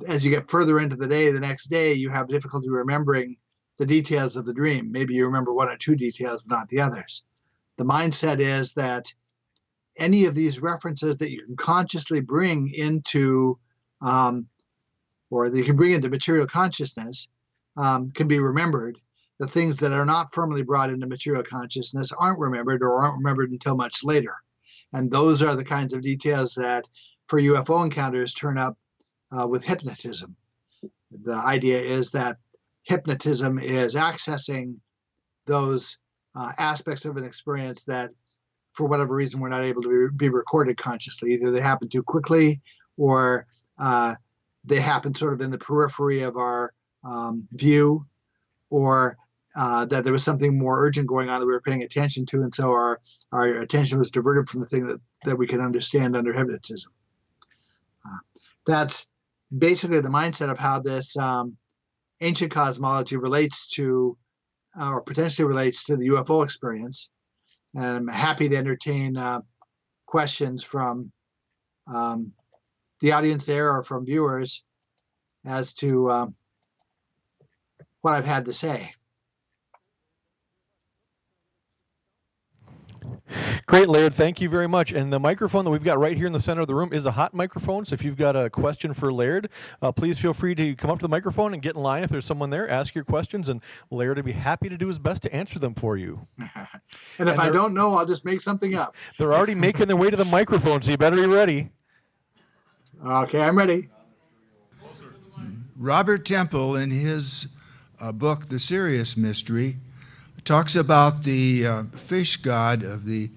as you get further into the day, the next day, you have difficulty remembering the details of the dream. Maybe you remember one or two details, but not the others. The mindset is that any of these references that you can consciously bring into, or that you can bring into material consciousness, can be remembered. The things that are not firmly brought into material consciousness aren't remembered, or aren't remembered until much later. And those are the kinds of details that, for UFO encounters, turn up with hypnotism. The idea is that hypnotism is accessing those aspects of an experience that, for whatever reason, we're not able to be recorded consciously. Either they happen too quickly, or they happen sort of in the periphery of our view, or that there was something more urgent going on that we were paying attention to, and so our attention was diverted from the thing that we could understand under hypnotism. That's basically the mindset of how this ancient cosmology relates to, or potentially relates to, the UFO experience. And I'm happy to entertain questions from the audience there or from viewers as to what I've had to say. Great, Laird. Thank you very much. And the microphone that we've got right here in the center of the room is a hot microphone. So if you've got a question for Laird, please feel free to come up to the microphone and get in line. If there's someone there, ask your questions, and Laird will be happy to do his best to answer them for you. And if I don't know, I'll just make something up. They're already making their way to the microphone, so you better be ready. Okay, I'm ready. Robert Temple, in his book, The Sirius Mystery, talks about the fish god of the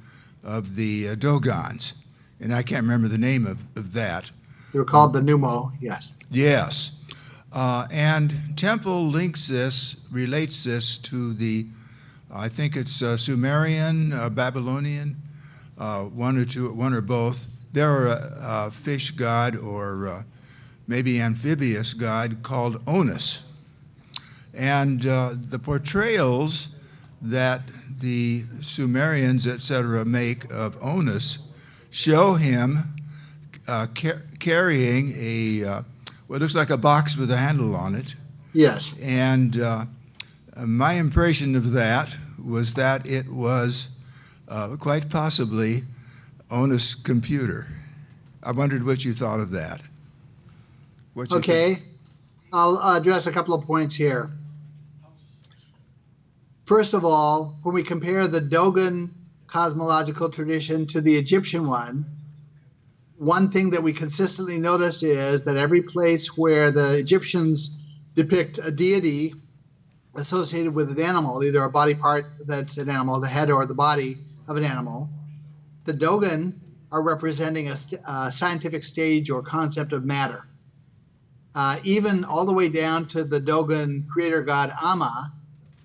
Dogons, and I can't remember the name of that. They were called the Pneumo, yes. Yes. And Temple relates this to the, I think it's Sumerian, Babylonian, one or both. They're a fish god, or maybe amphibious god, called Onus. And the portrayals that the Sumerians, etc., make of Onus show him carrying what looks like a box with a handle on it. Yes. And my impression of that was that it was quite possibly Onus' computer. I wondered what you thought of that. Okay. I'll address a couple of points here. First of all, when we compare the Dogon cosmological tradition to the Egyptian one thing that we consistently notice is that every place where the Egyptians depict a deity associated with an animal, either a body part that's an animal, the head or the body of an animal, the Dogon are representing a scientific stage or concept of matter. Even all the way down to the Dogon creator god Amma,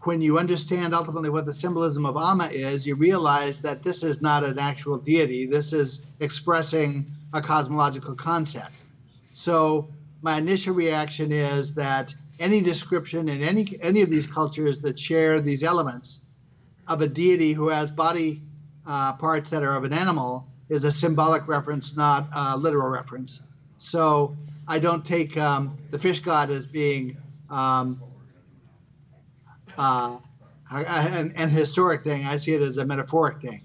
when you understand ultimately what the symbolism of Amma is, you realize that this is not an actual deity. This is expressing a cosmological concept. So my initial reaction is that any description in any of these cultures that share these elements of a deity who has body parts that are of an animal is a symbolic reference, not a literal reference. So I don't take the fish god as being an historic thing. I see it as a metaphoric thing.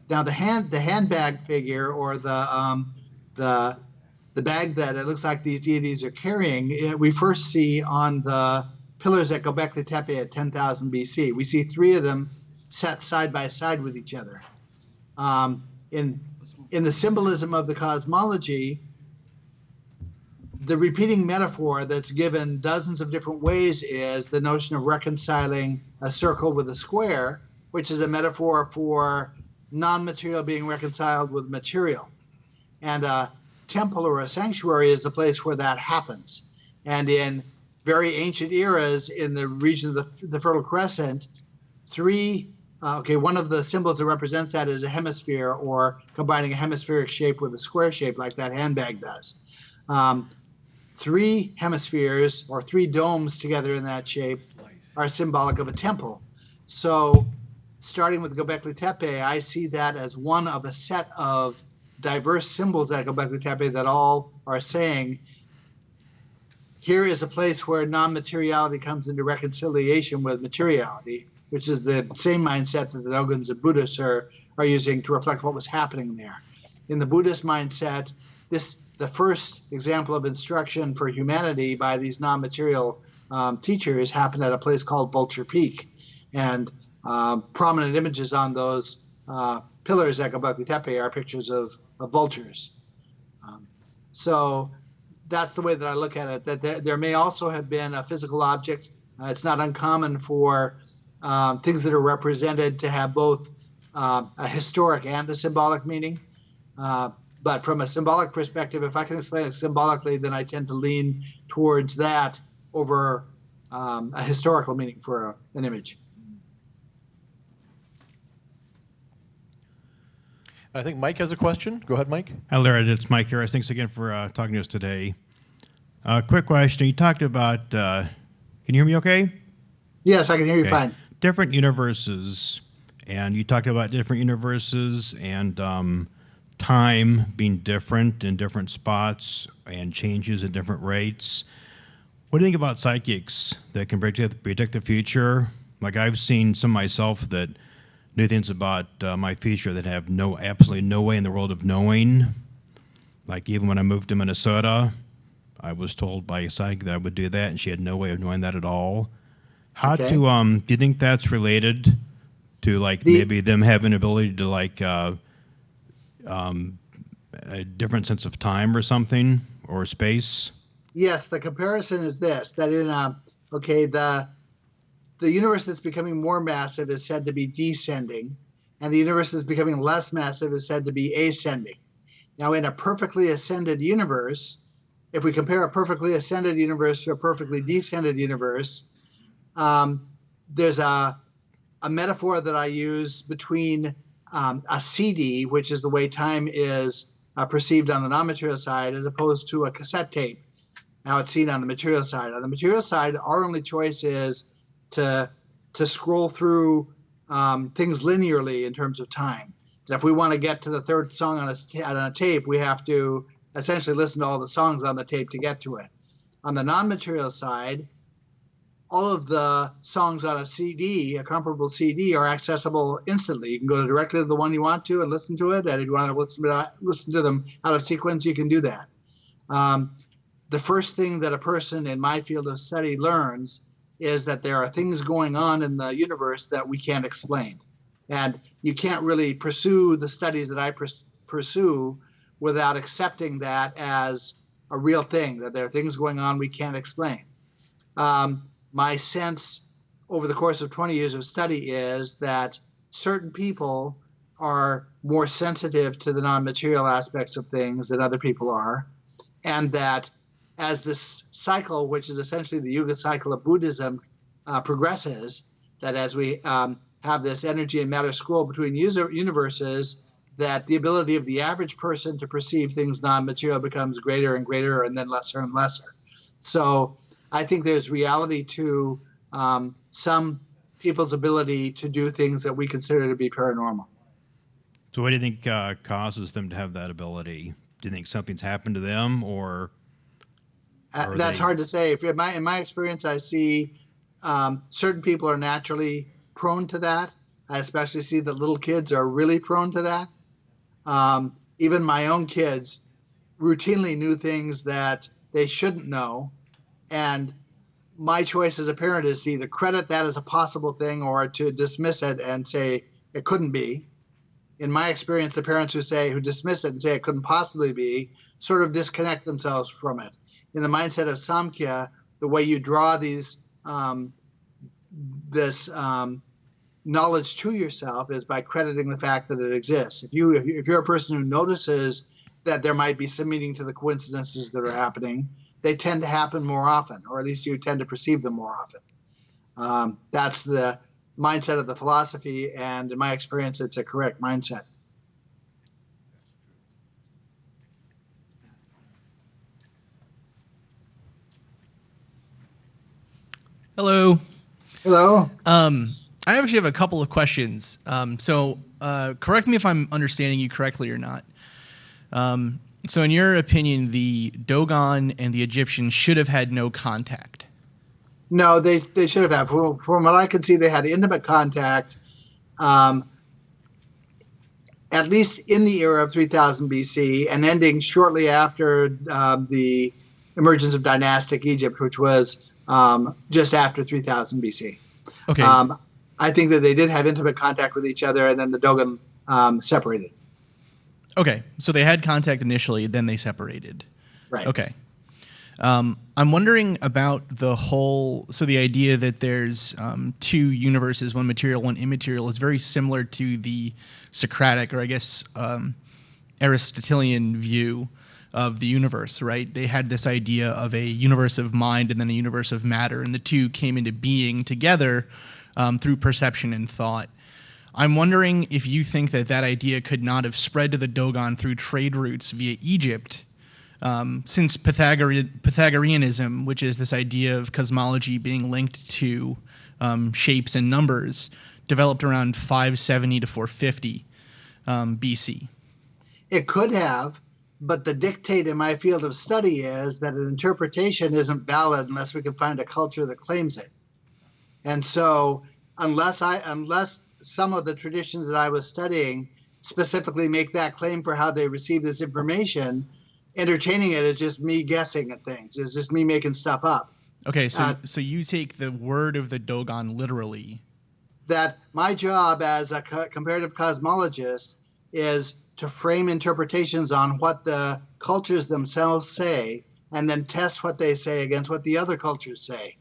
Now the handbag figure, or the bag that it looks like these deities are carrying, we first see on the pillars at Gobekli Tepe at 10,000 BC. We see three of them set side by side with each other. In the symbolism of the cosmology, the repeating metaphor that's given dozens of different ways is the notion of reconciling a circle with a square, which is a metaphor for non-material being reconciled with material. And a temple or a sanctuary is the place where that happens. And in very ancient eras in the region of the Fertile Crescent, one of the symbols that represents that is a hemisphere, or combining a hemispheric shape with a square shape like that handbag does. Three hemispheres or three domes together in that shape are symbolic of a temple. So starting with Gobekli Tepe, I see that as one of a set of diverse symbols at Gobekli Tepe that all are saying, here is a place where non-materiality comes into reconciliation with materiality, which is the same mindset that the Dogons and Buddhists are using to reflect what was happening there. In the Buddhist mindset, the first example of instruction for humanity by these non-material teachers happened at a place called Vulture Peak. And prominent images on those pillars at Gobekli Tepe are pictures of vultures. So that's the way that I look at it, that there may also have been a physical object. It's not uncommon for things that are represented to have both a historic and a symbolic meaning. But from a symbolic perspective, if I can explain it symbolically, then I tend to lean towards that over a historical meaning for an image. I think Mike has a question. Go ahead, Mike. Hi, Laird. It's Mike here. Thanks again for talking to us today. Quick question. You talked about, can you hear me okay? Yes, I can hear you fine. Different universes, and you talked about different universes and time being different in different spots and changes at different rates. What do you think about psychics that can predict the future? Like I've seen some myself that knew things about my future that have absolutely no way in the world of knowing. Like even when I moved to Minnesota, I was told by a psychic that I would do that, and she had no way of knowing that at all. Do you think that's related to like maybe them having ability to like a different sense of time or something or space? Yes, the comparison is this: that in the universe that's becoming more massive is said to be descending, and the universe that's becoming less massive is said to be ascending. Now, in a perfectly ascended universe, if we compare a perfectly ascended universe to a perfectly descended universe, there's a metaphor that I use between a CD, which is the way time is perceived on the non-material side, as opposed to a cassette tape, how it's seen on the material side. On the material side, our only choice is to scroll through things linearly in terms of time. And if we want to get to the third song on a tape, we have to essentially listen to all the songs on the tape to get to it. On the non-material side, all of the songs on a CD, a comparable CD, are accessible instantly. You can go directly to the one you want to and listen to it. And if you want to listen to them out of sequence, you can do that. The first thing that a person in my field of study learns is that there are things going on in the universe that we can't explain. And you can't really pursue the studies that I pursue without accepting that as a real thing, that there are things going on we can't explain. My sense over the course of 20 years of study is that certain people are more sensitive to the non-material aspects of things than other people are, and that as this cycle, which is essentially the Yuga cycle of Buddhism, progresses, that as we have this energy and matter scroll between universes, that the ability of the average person to perceive things non-material becomes greater and greater and then lesser and lesser. So I think there's reality to some people's ability to do things that we consider to be paranormal. So what do you think causes them to have that ability? Do you think something's happened to them, or that's hard to say. In my experience, I see certain people are naturally prone to that. I especially see that little kids are really prone to that. Even my own kids routinely knew things that they shouldn't know. And my choice as a parent is to either credit that as a possible thing or to dismiss it and say it couldn't be. In my experience, the parents who dismiss it and say it couldn't possibly be sort of disconnect themselves from it. In the mindset of Samkhya, the way you draw this knowledge to yourself is by crediting the fact that it exists. If you're a person who notices that there might be some meaning to the coincidences that are happening, they tend to happen more often, or at least you tend to perceive them more often. That's the mindset of the philosophy, and in my experience, it's a correct mindset. Hello. Hello. I actually have a couple of questions. So correct me if I'm understanding you correctly or not. So in your opinion, the Dogon and the Egyptians should have had no contact. No, they should have had. From what I could see, they had intimate contact, at least in the era of 3000 BC, and ending shortly after the emergence of dynastic Egypt, which was just after 3000 BC. Okay. I think that they did have intimate contact with each other, and then the Dogon separated. Okay, so they had contact initially, then they separated. Right. Okay. I'm wondering about the idea that there's two universes, one material, one immaterial, is very similar to the Socratic, or I guess Aristotelian view of the universe, right? They had this idea of a universe of mind and then a universe of matter, and the two came into being together through perception and thought. I'm wondering if you think that idea could not have spread to the Dogon through trade routes via Egypt, since Pythagoreanism, which is this idea of cosmology being linked to shapes and numbers, developed around 570 to 450 BC. It could have, but the dictate in my field of study is that an interpretation isn't valid unless we can find a culture that claims it. And so unless some of the traditions that I was studying specifically make that claim for how they receive this information, entertaining it is just me guessing at things. It's just me making stuff up. Okay, so you take the word of the Dogon literally. That my job as a comparative cosmologist is to frame interpretations on what the cultures themselves say and then test what they say against what the other cultures say.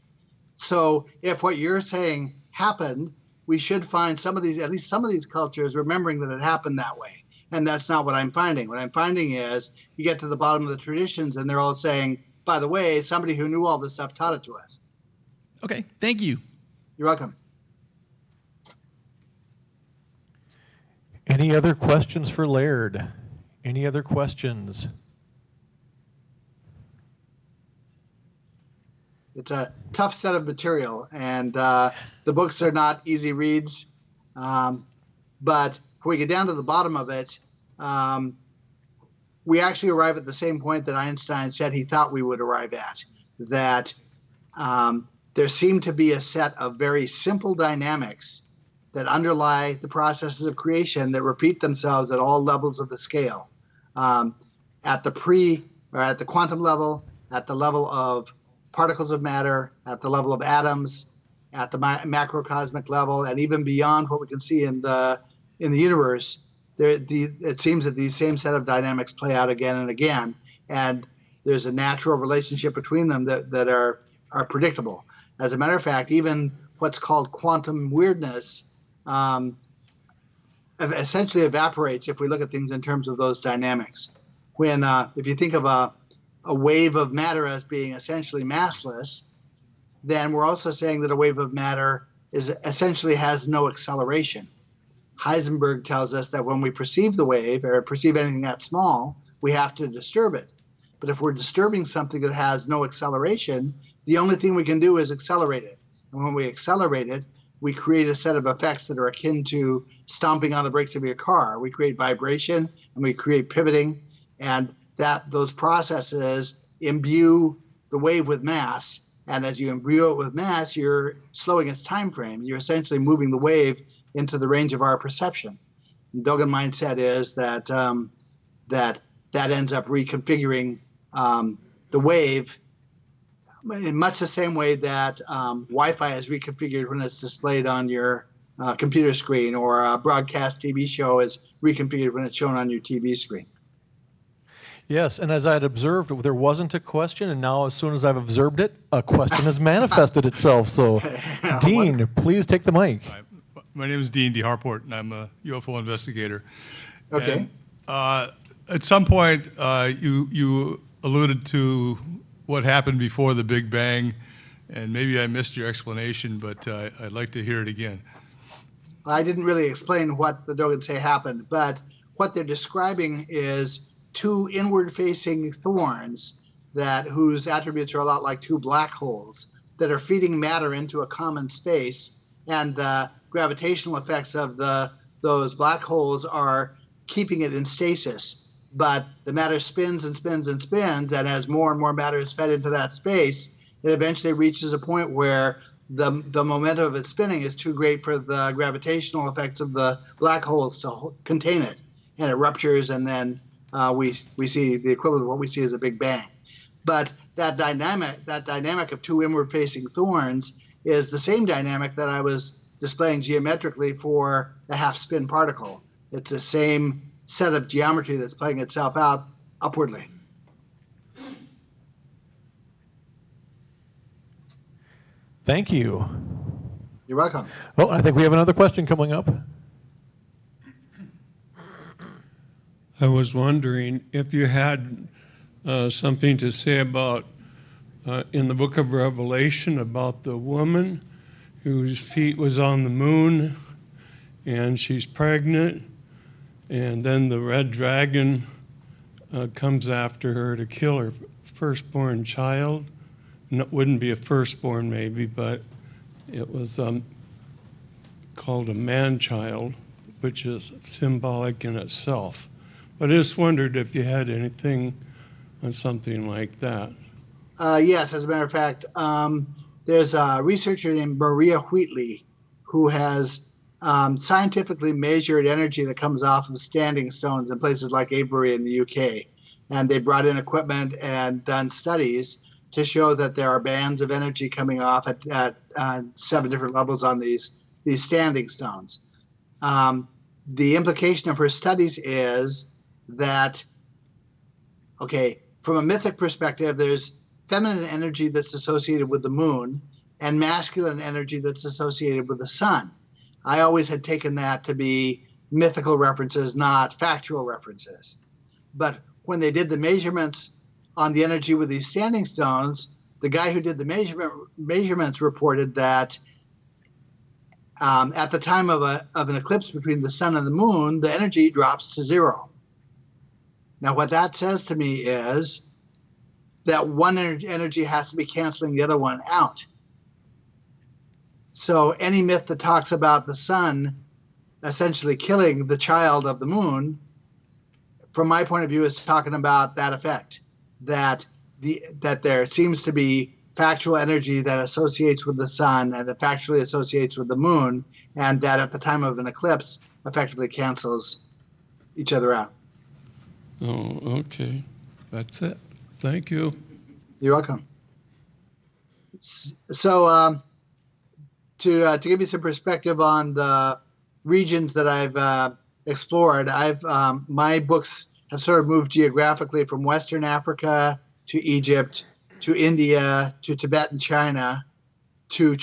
So if what you're saying happened, we should find at least some of these cultures remembering that it happened that way. And that's not what I'm finding. What I'm finding is you get to the bottom of the traditions and they're all saying, by the way, somebody who knew all this stuff taught it to us. Okay, thank you. You're welcome. Any other questions for Laird? Any other questions? It's a tough set of material, and the books are not easy reads. But if we get down to the bottom of it, we actually arrive at the same point that Einstein said he thought we would arrive at, that there seemed to be a set of very simple dynamics that underlie the processes of creation that repeat themselves at all levels of the scale, at the quantum level, at the level of particles of matter, at the level of atoms, at the macrocosmic level, and even beyond what we can see in the universe. It seems that these same set of dynamics play out again and again, and there's a natural relationship between them that are predictable. As a matter of fact, even what's called quantum weirdness essentially evaporates if we look at things in terms of those dynamics. When if you think of a wave of matter as being essentially massless, then we're also saying that a wave of matter essentially has no acceleration. Heisenberg tells us that when we perceive the wave or perceive anything that small, we have to disturb it. But if we're disturbing something that has no acceleration, the only thing we can do is accelerate it. And when we accelerate it, we create a set of effects that are akin to stomping on the brakes of your car. We create vibration and we create pivoting, and those processes imbue the wave with mass. And as you imbue it with mass, you're slowing its time frame. You're essentially moving the wave into the range of our perception. And Dogon mindset is that that ends up reconfiguring the wave in much the same way that Wi-Fi is reconfigured when it's displayed on your computer screen, or a broadcast TV show is reconfigured when it's shown on your TV screen. Yes, and as I had observed, there wasn't a question, and now as soon as I've observed it, a question has manifested itself. So, Dean, please take the mic. Hi. My name is Dean D. Harport, and I'm a UFO investigator. Okay. And, at some point, you alluded to what happened before the Big Bang, and maybe I missed your explanation, but I'd like to hear it again. I didn't really explain what the Dogon say happened, but what they're describing is two inward-facing thorns whose attributes are a lot like two black holes that are feeding matter into a common space, and the gravitational effects of those black holes are keeping it in stasis. But the matter spins and spins and spins, and as more and more matter is fed into that space, it eventually reaches a point where the momentum of its spinning is too great for the gravitational effects of the black holes to contain it, and it ruptures, and then we see the equivalent of what we see as a Big Bang. But that dynamic of two inward-facing thorns is the same dynamic that I was displaying geometrically for the half-spin particle. It's the same set of geometry that's playing itself out upwardly. Thank you. You're welcome. Oh, I think we have another question coming up. I was wondering if you had something to say about, in the book of Revelation, about the woman whose feet was on the moon, and she's pregnant, and then the red dragon comes after her to kill her firstborn child. No, it wouldn't be a firstborn maybe, but it was called a man-child, which is symbolic in itself. But I just wondered if you had anything on something like that. Yes, as a matter of fact, there's a researcher named Maria Wheatley who has scientifically measured energy that comes off of standing stones in places like Avebury in the UK. And they brought in equipment and done studies to show that there are bands of energy coming off at 7 different levels on these standing stones. The implication of her studies is that, okay, from a mythic perspective, there's feminine energy that's associated with the moon and masculine energy that's associated with the sun. I always had taken that to be mythical references, not factual references. But when they did the measurements on the energy with these standing stones, the guy who did the measurements reported that at the time of an eclipse between the sun and the moon, the energy drops to 0. Now, what that says to me is that one energy has to be canceling the other one out. So any myth that talks about the sun essentially killing the child of the moon, from my point of view, is talking about that effect, that there seems to be factual energy that associates with the sun and that factually associates with the moon, and that at the time of an eclipse effectively cancels each other out. Oh, okay. That's it. Thank you. You're welcome. So to give you some perspective on the regions that I've explored, my books have sort of moved geographically from Western Africa to Egypt to India to Tibet and China to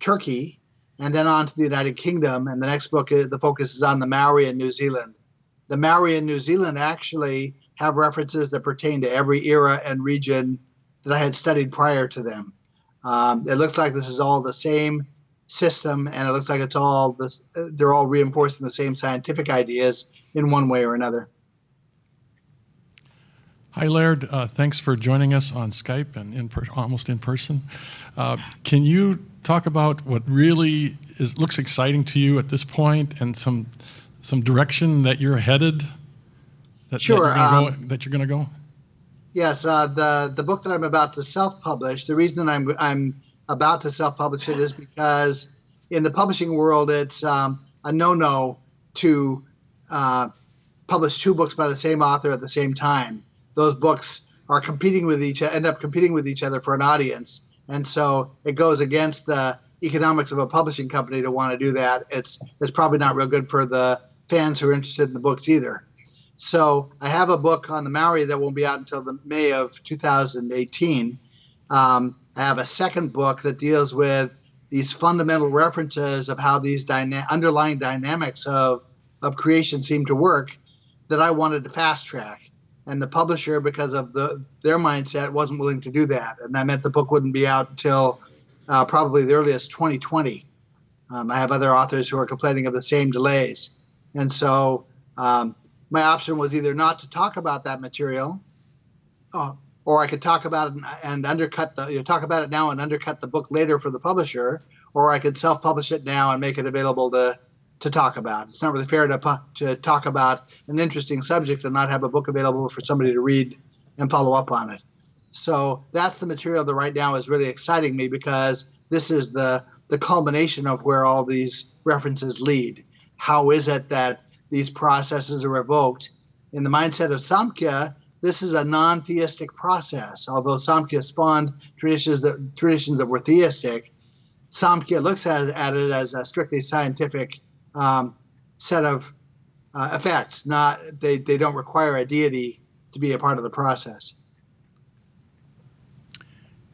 Turkey, and then on to the United Kingdom. And the next book, the focus is on the Maori in New Zealand. The Maori in New Zealand actually have references that pertain to every era and region that I had studied prior to them. It looks like this is all the same system, and it looks like it's all this. They're all reinforcing the same scientific ideas in one way or another. Hi, Laird. Thanks for joining us on Skype and almost in person. Can you talk about what really looks exciting to you at this point, and some direction that you're headed? Sure. That you're going to go. Yes, the book that I'm about to self-publish. The reason I'm about to self-publish it is because in the publishing world, it's a no-no to publish 2 books by the same author at the same time. Those books are end up competing with each other for an audience, and so it goes against the economics of a publishing company to want to do that. It's probably not real good for the fans who are interested in the books either. So I have a book on the Maori that won't be out until the May of 2018. I have a second book that deals with these fundamental references of how these underlying dynamics of creation seem to work that I wanted to fast track. And the publisher, because of their mindset, wasn't willing to do that. And that meant the book wouldn't be out until probably the earliest 2020. I have other authors who are complaining of the same delays. And so my option was either not to talk about that material, or I could talk about it and undercut talk about it now and undercut the book later for the publisher, or I could self-publish it now and make it available to talk about. It's not really fair to talk about an interesting subject and not have a book available for somebody to read and follow up on it. So that's the material that right now is really exciting me, because this is the culmination of where all these references lead. How is it that these processes are evoked? In the mindset of Samkhya, this is a non-theistic process. Although Samkhya spawned traditions that were theistic, Samkhya looks at it as a strictly scientific set of effects. They don't require a deity to be a part of the process.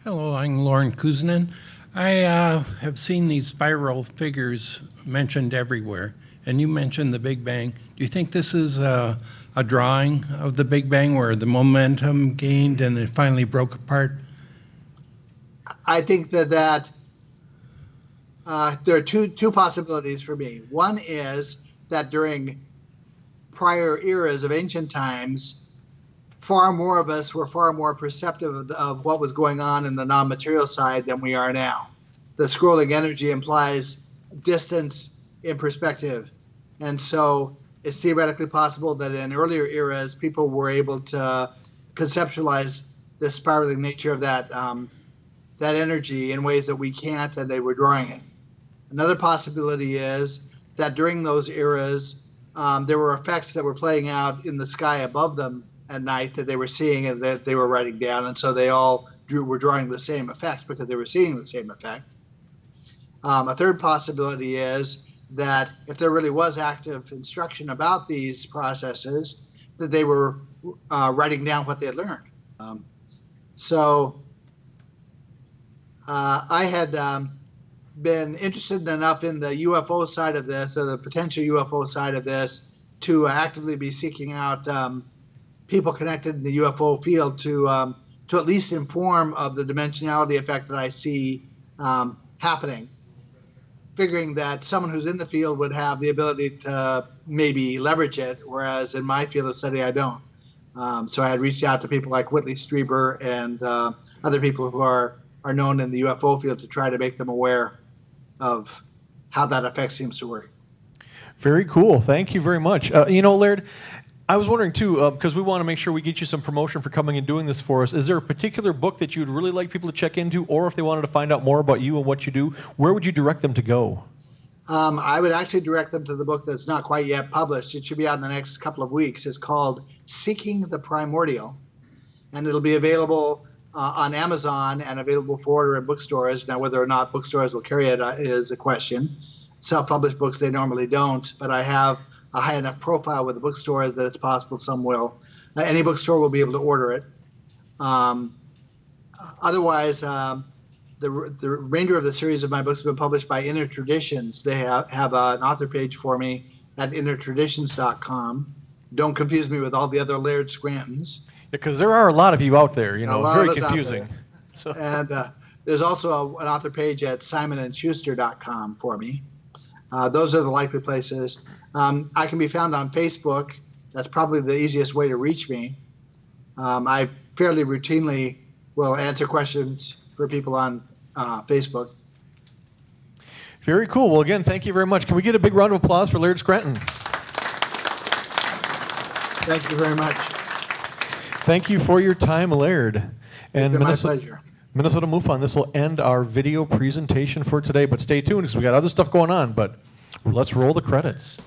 Hello, I'm Lauren Kuznanen. I have seen these spiral figures mentioned everywhere, and you mentioned the Big Bang. Do you think this is a drawing of the Big Bang where the momentum gained and it finally broke apart? I think that there are two possibilities for me. One is that during prior eras of ancient times, far more of us were far more perceptive of what was going on in the non-material side than we are now. The scrolling energy implies distance in perspective. And so it's theoretically possible that in earlier eras, people were able to conceptualize the spiraling nature of that energy in ways that we can't, and they were drawing it. Another possibility is that during those eras, there were effects that were playing out in the sky above them at night that they were seeing and that they were writing down, and so they all were drawing the same effect because they were seeing the same effect. A third possibility is that if there really was active instruction about these processes, that they were writing down what they had learned. I had been interested enough in the UFO side of this, or the potential UFO side of this, to actively be seeking out people connected in the UFO field to at least inform of the dimensionality effect that I see happening, figuring that someone who's in the field would have the ability to maybe leverage it, whereas in my field of study, I don't. So I had reached out to people like Whitley Strieber and other people who are known in the UFO field to try to make them aware of how that effect seems to work. Very cool. Thank you very much. Laird, I was wondering too, because we want to make sure we get you some promotion for coming and doing this for us. Is there a particular book that you'd really like people to check into, or if they wanted to find out more about you and what you do, where would you direct them to go? I would actually direct them to the book that's not quite yet published. It should be out in the next couple of weeks. It's called Seeking the Primordial, and it'll be available on Amazon and available for order in bookstores. Now, whether or not bookstores will carry it is a question. Self-published books, they normally don't, but I have a high enough profile with the bookstores that it's possible some will. Any bookstore will be able to order it. Otherwise, the remainder of the series of my books have been published by Inner Traditions. They have an author page for me at innertraditions.com. Don't confuse me with all the other Laird Scrantons. Because there are a lot of you out there, very confusing. So. And there's also an author page at simonandschuster.com for me. Those are the likely places. I can be found on Facebook. That's probably the easiest way to reach me. I fairly routinely will answer questions for people on Facebook. Very cool. Well, again, thank you very much. Can we get a big round of applause for Laird Scranton? Thank you very much. Thank you for your time, Laird. And my pleasure. Minnesota MUFON, this will end our video presentation for today, but stay tuned because we got other stuff going on, but let's roll the credits.